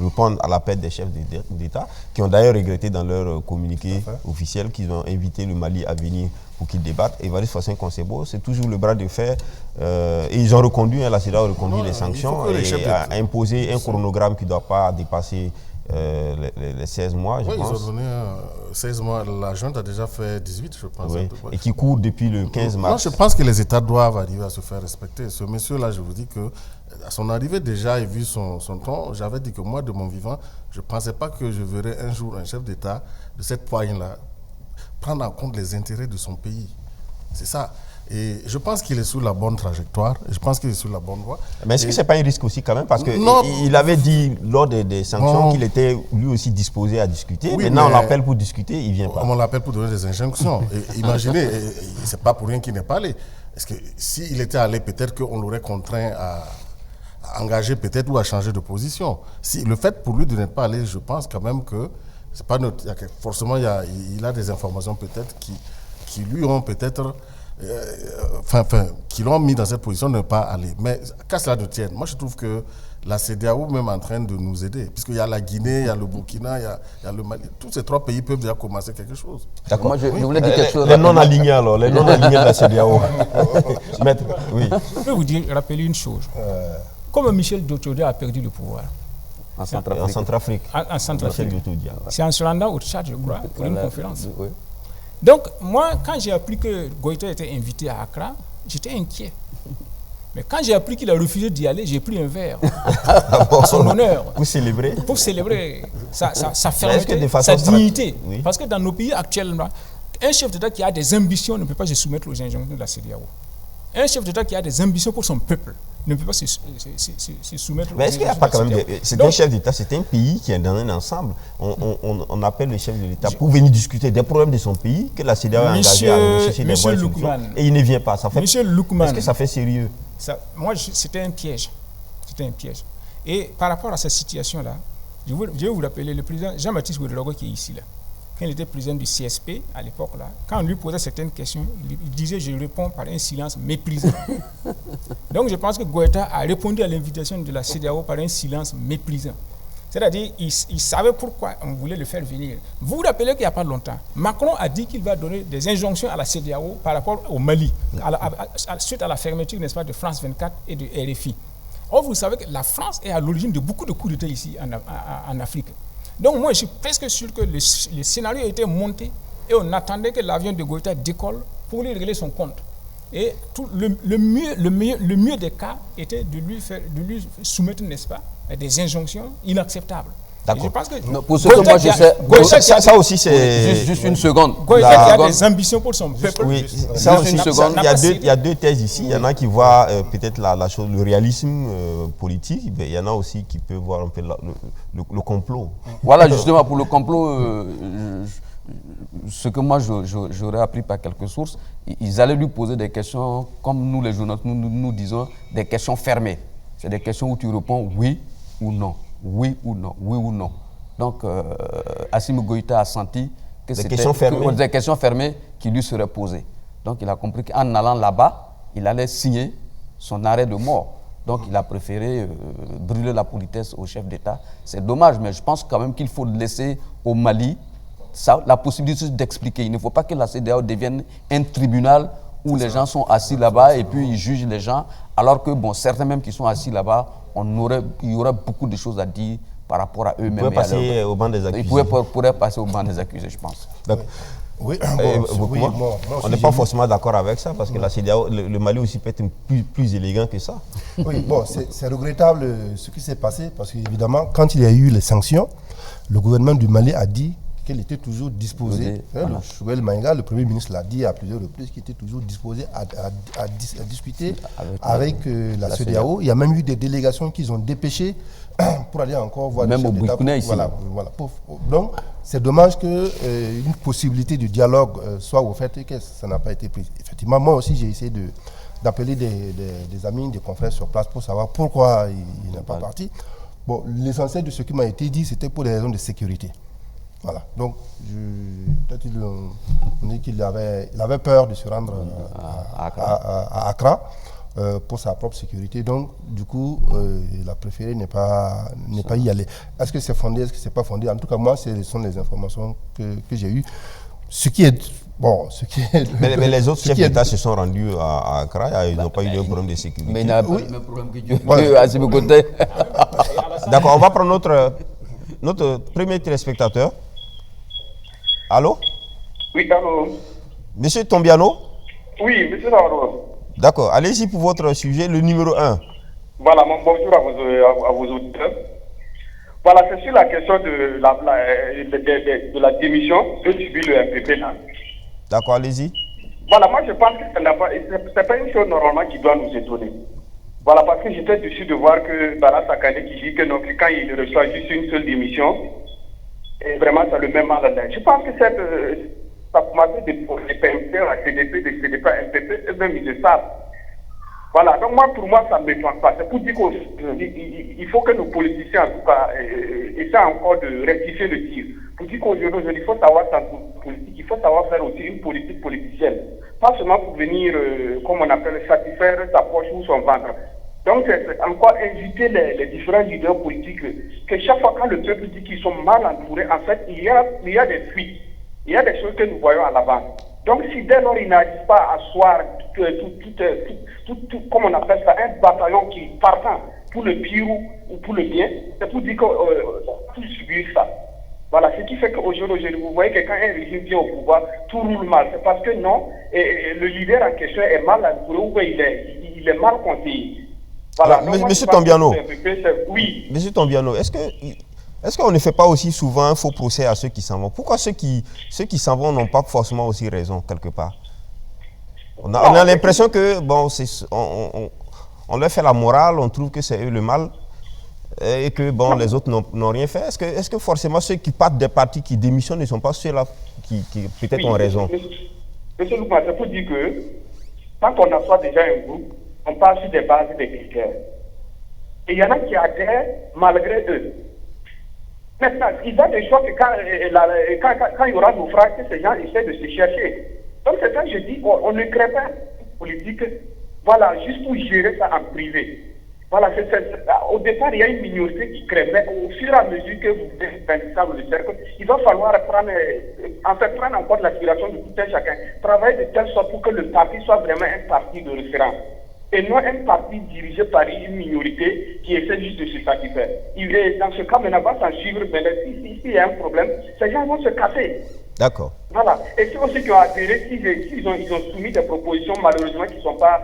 répondre à l'appel des chefs d'État, qui ont d'ailleurs regretté dans leur communiqué officiel qu'ils ont invité le Mali à venir pour qu'ils débattent. Évariste Fossé-Konsebo, c'est toujours le bras de fer. Et ils ont reconduit, la CEDEAO a reconduit les sanctions et a imposé un chronogramme qui ne doit pas dépasser les 16 mois, je pense. Ils ont donné 16 mois. La junte a déjà fait 18, je pense. Oui. Et qui court depuis le 15 mars. Moi, je pense que les États doivent arriver à se faire respecter. Ce monsieur-là, je vous dis que à son arrivée déjà et vu son ton, j'avais dit que moi, de mon vivant, je ne pensais pas que je verrais un jour un chef d'État de cette poigne-là prendre en compte les intérêts de son pays. C'est ça. Et je pense qu'il est sur la bonne trajectoire. Je pense qu'il est sur la bonne voie. Mais est-ce que ce n'est pas un risque aussi quand même? Parce qu'il avait dit lors des sanctions qu'il était lui aussi disposé à discuter. Oui, maintenant, on l'appelle pour discuter, il ne vient pas. On l'appelle pour donner des injonctions. Et imaginez, ce n'est pas pour rien qu'il n'est pas allé. Parce que s'il était allé, peut-être qu'on l'aurait contraint à engager peut-être ou à changer de position. Le fait pour lui de n'être pas allé, je pense quand même que c'est pas forcément il a des informations peut-être qui lui ont peut-être qui l'ont mis dans cette position de ne pas aller. Mais qu'à cela ne tienne, moi je trouve que la CEDEAO même est en train de nous aider, puisqu'il y a la Guinée, il y a le Burkina, il y a le Mali. Tous ces trois pays peuvent déjà commencer quelque chose. D'accord. Moi je voulais dire quelque chose. Les non-alignés alors, les non-alignés de la CEDEAO. Maître, oui. Je peux vous rappeler une chose. Comme Michel Djokovic a perdu le pouvoir en Centrafrique. C'est en se rendant au Tchad, je crois, pour une conférence. Oui. Donc, moi, quand j'ai appris que Goïta était invité à Accra, j'étais inquiet. Mais quand j'ai appris qu'il a refusé d'y aller, j'ai pris un verre à son honneur. Pour célébrer? Pour célébrer sa fermeté, sa dignité. Oui. Parce que dans nos pays actuellement, un chef d'État qui a des ambitions ne peut pas se soumettre aux injonctions de la CEDEAO. Un chef d'État qui a des ambitions pour son peuple ne peut pas se soumettre. Mais est-ce qu'il n'y a pas quand même c'est un chef d'État, c'est un pays qui est dans un ensemble. On appelle le chef de l'État pour venir discuter des problèmes de son pays que la CEDEAO a engagé à rechercher des voies de solution. Et il ne vient pas. Est-ce que ça fait sérieux? Moi, c'était un piège. C'était un piège. Et par rapport à cette situation-là, je vais vous rappeler le président Jean-Baptiste Ouedraogo qui est ici là. Quand il était président du CSP, à l'époque, là, quand on lui posait certaines questions, il disait « je réponds par un silence méprisant ». Donc je pense que Goïta a répondu à l'invitation de la CEDEAO par un silence méprisant. C'est-à-dire qu'il savait pourquoi on voulait le faire venir. Vous vous rappelez qu'il n'y a pas longtemps, Macron a dit qu'il va donner des injonctions à la CEDEAO par rapport au Mali, suite à la fermeture, n'est-ce pas, de France 24 et de RFI. Or, vous savez que la France est à l'origine de beaucoup de coups d'État ici en Afrique. Donc moi, je suis presque sûr que le scénario a été monté et on attendait que l'avion de Goïta décolle pour lui régler son compte. Et le mieux des cas était de lui soumettre, n'est-ce pas, des injonctions inacceptables. D'accord. Je pense que pour ce que moi je sais, ça aussi c'est... Juste une seconde. Goïta a des ambitions pour son peuple. Oui, ça aussi, il y a deux thèses ici. Il y en a qui voient peut-être la chose, le réalisme politique. Il y en a aussi qui peuvent voir un peu le complot. Voilà, justement, pour le complot, ce que moi j'aurais appris par quelques sources, ils allaient lui poser des questions, comme nous les journalistes, nous disons, des questions fermées. C'est des questions où tu réponds oui ou non. Oui ou non, oui ou non. Donc, Assimi Goïta a senti que c'était des questions fermées qui lui seraient posées. Donc, il a compris qu'en allant là-bas, il allait signer son arrêt de mort. Donc, il a préféré brûler la politesse au chef d'État. C'est dommage, mais je pense quand même qu'il faut laisser au Mali la possibilité d'expliquer. Il ne faut pas que la CEDEAO devienne un tribunal où les gens sont assis là-bas et puis ils jugent les gens, alors que certains même qui sont assis là-bas, il y aurait beaucoup de choses à dire par rapport à eux-mêmes. Ils pourraient passer au banc des accusés. Ils pourraient passer au banc des accusés, je pense. Oui, on n'est pas forcément d'accord avec ça, parce que la CEDEAO, le Mali aussi peut être plus élégant que ça. Oui, c'est regrettable ce qui s'est passé, parce qu'évidemment, quand il y a eu les sanctions, le gouvernement du Mali a dit qu'il était toujours disposé, Choguel Maïga, le Premier ministre l'a dit à plusieurs reprises, qu'il était toujours disposé à discuter avec la CEDEAO. Il y a même eu des délégations qu'ils ont dépêchées pour aller encore voir même au Burkina ici. Voilà. Donc, c'est dommage qu'une possibilité de dialogue soit offerte et que ça n'a pas été pris. Effectivement, moi aussi, j'ai essayé d'appeler des amis, des confrères sur place pour savoir pourquoi il n'est pas parti. Bon, l'essentiel de ce qui m'a été dit, c'était pour des raisons de sécurité. Voilà. Donc, peut-être on dit qu'il avait peur de se rendre à Accra pour sa propre sécurité. Donc, du coup, il a préféré ne pas y aller. Est-ce que c'est fondé, est-ce que c'est pas fondé? En tout cas, moi, ce sont les informations que j'ai eues. Mais les autres chefs d'État se sont rendus à Accra, ils n'ont pas eu de problème de sécurité. Mais il n'a pas eu le même problème que Dieu à ce côté. D'accord, on va prendre notre premier téléspectateur. Allô? Oui, allô? Monsieur Tombiano? Oui, monsieur Navarro. D'accord, allez-y pour votre sujet, le numéro 1. Voilà, mon bonjour à vos auditeurs. Voilà, c'est sur la question de la démission de subir le MPP là. D'accord, allez-y. Voilà, moi je pense que c'est pas une chose normalement qui doit nous étonner. Voilà, parce que j'étais déçu de voir que Bala Sakane qui dit que non, quand il reçoit juste une seule démission, et vraiment ça le met mal à l'aise. Je pense que ça commence de PMP à CDP, de CDP à MPP, et même ils le savent. Voilà, donc pour moi, ça ne m'étonne pas. C'est pour dire qu'il faut que nos politiciens, en tout cas, essaient encore de rectifier le tir. Pour dire qu'aujourd'hui, il faut savoir faire politique, il faut savoir faire aussi une politique politicienne. Pas seulement pour venir, comme on appelle, satisfaire sa poche ou son ventre. Donc, c'est encore inviter les différents leaders politiques que chaque fois quand le peuple dit qu'ils sont mal entourés, en fait, il y a des fuites. Il y a des choses que nous voyons à l'avant. Donc, si dès lors ils n'arrivent pas à asseoir comme on appelle ça, un bataillon qui partant pour le pire ou pour le bien, c'est pour dire qu'on peut subir ça. Voilà, ce qui fait qu'aujourd'hui, vous voyez que quand un régime vient au pouvoir, tout roule mal. C'est parce que non, le leader en question est mal entouré ou il est mal conseillé. Voilà. Alors, Monsieur Tombiano, oui. Monsieur Tombiano, est-ce qu'on ne fait pas aussi souvent un faux procès à ceux qui s'en vont? Pourquoi ceux qui s'en vont n'ont pas forcément aussi raison quelque part? On a l'impression que bon, on leur fait la morale, on trouve que c'est eux le mal et que bon, les autres n'ont rien fait. Est-ce que forcément ceux qui partent des partis qui démissionnent ne sont pas ceux-là qui peut-être ont raison? Monsieur Loupman, c'est pour dire que quand on assoit déjà un groupe, on part sur des bases des critères. Et il y en a qui adhèrent malgré eux. Maintenant, il y a des choses que quand il y aura naufrage, ces gens essaient de se chercher. Donc c'est ça que je dis, on ne crée pas une politique, voilà, juste pour gérer ça en privé. Voilà, au départ, il y a une minorité qui crée, mais au fur et à mesure que vous êtes dans le cercle, il va falloir prendre en compte l'aspiration de tout un chacun. Travailler de telle sorte pour que le parti soit vraiment un parti de référence. Et non un parti dirigé par une minorité qui essaie juste de se satisfaire. Dans ce cas, maintenant, on va s'en suivre, mais s'il y a un problème, ces gens vont se casser. D'accord. Voilà. Et ceux aussi qui ont adhéré, s'ils ont soumis des propositions, malheureusement, qui ne sont pas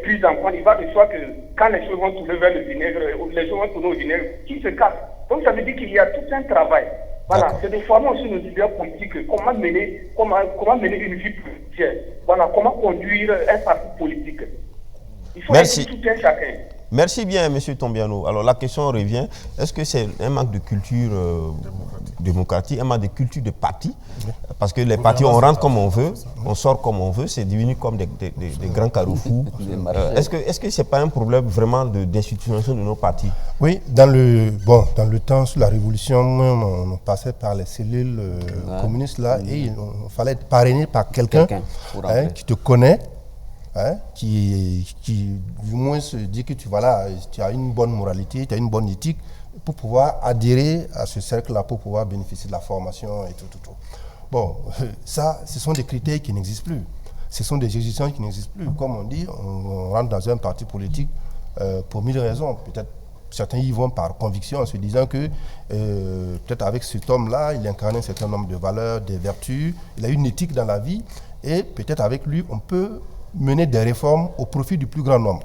prises en compte, il va de soi que quand les choses vont tourner vers le vinaigre, les choses vont tourner au vinaigre, qui se cassent. Donc ça veut dire qu'il y a tout un travail. Voilà. C'est de former aussi nos leaders politiques, comment mener une vie politique. Voilà, comment conduire un parti politique. Il faut Merci. tout un chacun. Merci bien, M. Tombiano. Alors la question revient, est-ce que c'est un manque de culture démocratique, un manque de culture de parti? Parce que les partis, on rentre comme on veut, on sort comme on veut, c'est devenu comme des grands carrefours. Est-ce que ce n'est pas un problème vraiment d'institutionnalisation de nos partis? Oui, dans le temps, sous la Révolution, on passait par les cellules communistes là, et il fallait être parrainé par quelqu'un qui te connaît. Qui du moins se dit que tu as une bonne moralité, tu as une bonne éthique pour pouvoir adhérer à ce cercle-là, pour pouvoir bénéficier de la formation et tout. Bon, ça, ce sont des critères qui n'existent plus. Ce sont des exigences qui n'existent plus. Comme on dit, on rentre dans un parti politique pour 1000 raisons. Peut-être certains y vont par conviction en se disant que peut-être avec cet homme-là, il incarne un certain nombre de valeurs, des vertus, il a une éthique dans la vie et peut-être avec lui, on peut mener des réformes au profit du plus grand nombre.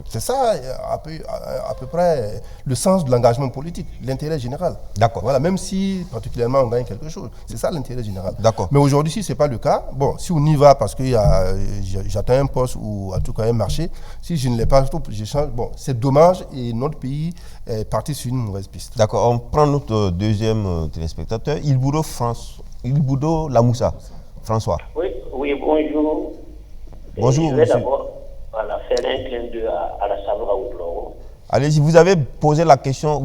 C'est ça à peu près le sens de l'engagement politique, l'intérêt général. D'accord. Voilà, même si particulièrement on gagne quelque chose, c'est ça l'intérêt général. D'accord. Mais aujourd'hui, si ce n'est pas le cas, bon, si on y va parce que j'atteins un poste ou en tout cas un marché, si je ne l'ai pas, je change. Bon, c'est dommage et notre pays est parti sur une mauvaise piste. D'accord, on prend notre deuxième téléspectateur, Ilboudo Lamoussa. François. Oui, bonjour. Bonjour, je vais d'abord faire un clin d'œil à la Savra Oubloro. Allez-y, vous avez posé la question,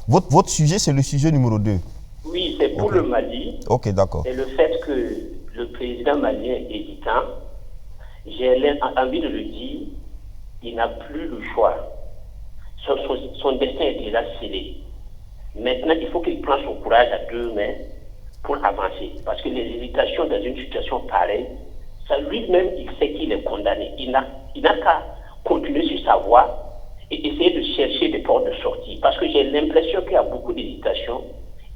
votre sujet, c'est le sujet numéro 2. Oui, c'est pour le Mali. Ok, d'accord. Et le fait que le président malien hésitant, j'ai envie de le dire, il n'a plus le choix. Son destin est déjà scellé. Maintenant, il faut qu'il prenne son courage à 2 mains pour avancer. Parce que les hésitations dans une situation pareille, ça lui-même, il sait qu'il est condamné. Il n'a qu'à continuer sur sa voie et essayer de chercher des portes de sortie. Parce que j'ai l'impression qu'il y a beaucoup d'hésitations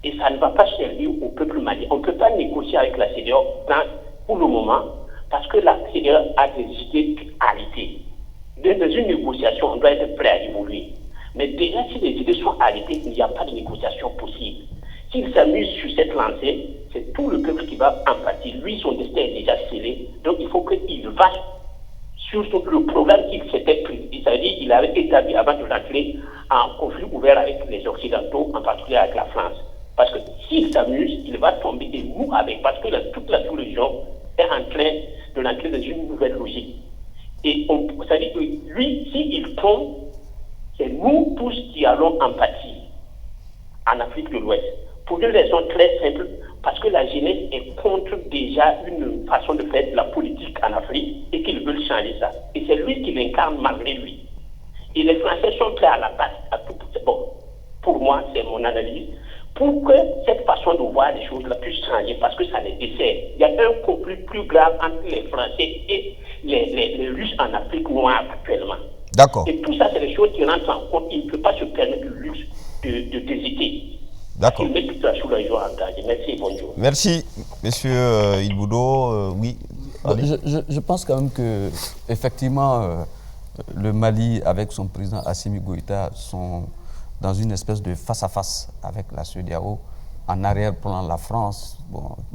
et ça ne va pas servir au peuple malien. On ne peut pas négocier avec la CEDEAO pour le moment parce que la CEDEAO a des idées arrêtées. Dans une négociation, on doit être prêt à évoluer. Mais déjà, si les idées sont arrêtées, il n'y a pas de négociation possible. S'il s'amuse sur cette lancée, c'est tout le peuple qui va en pâtir. Lui, son destin est déjà scellé. Donc, il faut qu'il va sur le programme qu'il s'était pris. C'est-à-dire qu'il avait établi avant de rentrer en conflit ouvert avec les Occidentaux, en particulier avec la France. Parce que s'il s'amuse, il va tomber et nous avec. Parce que toute la sous-région est en train de rentrer dans une nouvelle logique. Et c'est-à-dire que lui, s'il tombe, c'est nous tous qui allons en pâtir en Afrique de l'Ouest. Pour une raison très simple, parce que la jeunesse est contre déjà une façon de faire de la politique en Afrique et qu'ils veulent changer ça. Et c'est lui qui l'incarne malgré lui. Et les Français sont prêts à la base. Bon, pour moi, c'est mon analyse. Pour que cette façon de voir les choses puisse changer, parce que ça les dessert. Il y a un conflit plus grave entre les Français et les Russes en Afrique noire actuellement. D'accord. Et tout ça, c'est des choses qui rentrent en compte. Il ne peut pas se permettre le luxe d'hésiter. D'accord. Il met toute la sous-région engagée. Merci, bonjour. Merci, monsieur Ilboudo. Oui. Je pense quand même que, effectivement, le Mali, avec son président Assimi Goïta, sont dans une espèce de face-à-face avec la CEDEAO. En arrière-plan, la France,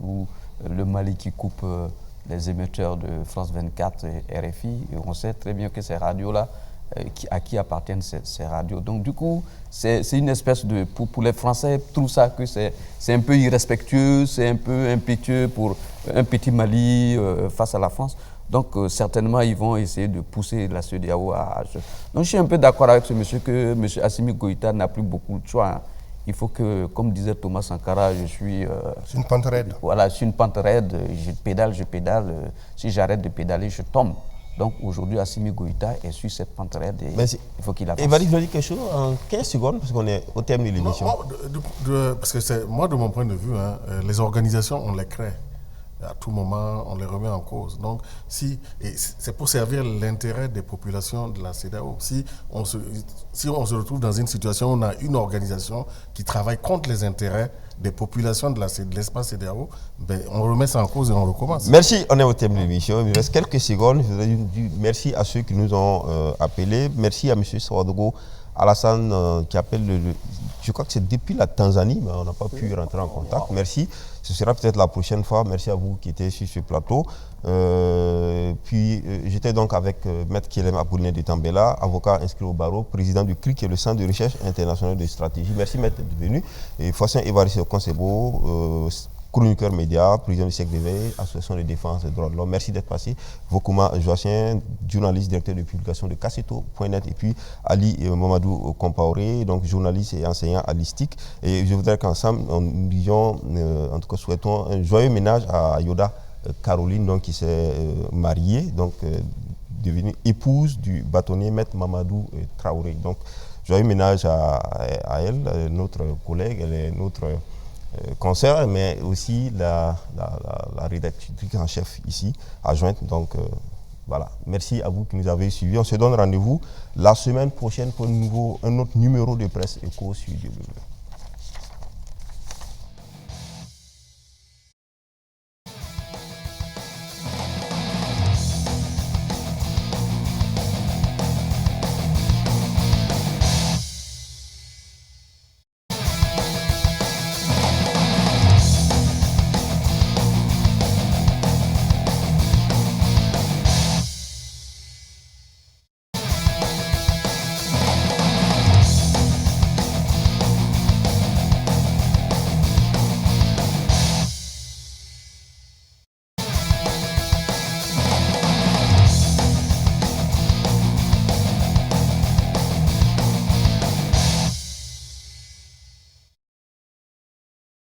ou le Mali qui coupe les émetteurs de France 24 et RFI. Et on sait très bien que ces radios-là, à qui appartiennent ces radios. Donc, du coup, c'est une espèce de... Pour les Français, trouvent ça que c'est un peu irrespectueux, c'est un peu impétueux pour un petit Mali face à la France. Donc, certainement, ils vont essayer de pousser la CEDEAO à... Donc, je suis un peu d'accord avec ce monsieur que M. Assimi Goïta n'a plus beaucoup de choix. Hein. Il faut que, comme disait Thomas Sankara, je suis... c'est une pente raide. Voilà, je suis une pente raide, je pédale. Si j'arrête de pédaler, je tombe. Donc, aujourd'hui, Assimi Goïta est sur cette pente raide et il faut qu'il avance. Et Valérie, je veux dire quelque chose en 15 secondes, parce qu'on est au terme de l'émission. Parce que moi, de mon point de vue, hein, les organisations, on les crée. À tout moment, on les remet en cause. Donc, c'est pour servir l'intérêt des populations de la CEDEAO. Si on se retrouve dans une situation où on a une organisation qui travaille contre les intérêts des populations de l'espace CEDEAO, ben, on remet ça en cause et on recommence. Merci, on est au terme de l'émission. Il me reste quelques secondes. Je voudrais dire merci à ceux qui nous ont appelés. Merci à M. Sawadogo Alassane qui appelle, je crois que c'est depuis la Tanzanie, mais on n'a pas pu rentrer en contact. Merci. Ce sera peut-être la prochaine fois. Merci à vous qui étiez sur ce plateau. J'étais donc avec Maître Kielem Abouline de Tambela, avocat inscrit au barreau, président du CRIC, qui est le Centre de recherche international de stratégie. Merci Maître d'être venu. Et Fossin Évariste Konsebo, chroniqueur média, président du siècle d'éveil, association de défense des droits de l'homme. Merci d'être passé. Vokuma Joachim, journaliste, directeur de publication de Casseto.net, et puis Ali Mamadou Compaoré, donc journaliste et enseignant à l'ISTIC. Et je voudrais qu'ensemble, nous disions, en tout cas souhaitons un joyeux ménage à Yoda Caroline, donc, qui s'est mariée, donc devenue épouse du bâtonnier Maître Mamadou Traoré. Donc, joyeux ménage à elle, notre collègue, elle est notre concert, mais aussi la rédactrice en chef ici, adjointe. Donc voilà, merci à vous qui nous avez suivis. On se donne rendez-vous la semaine prochaine pour un autre numéro de Presse Éco sur DW.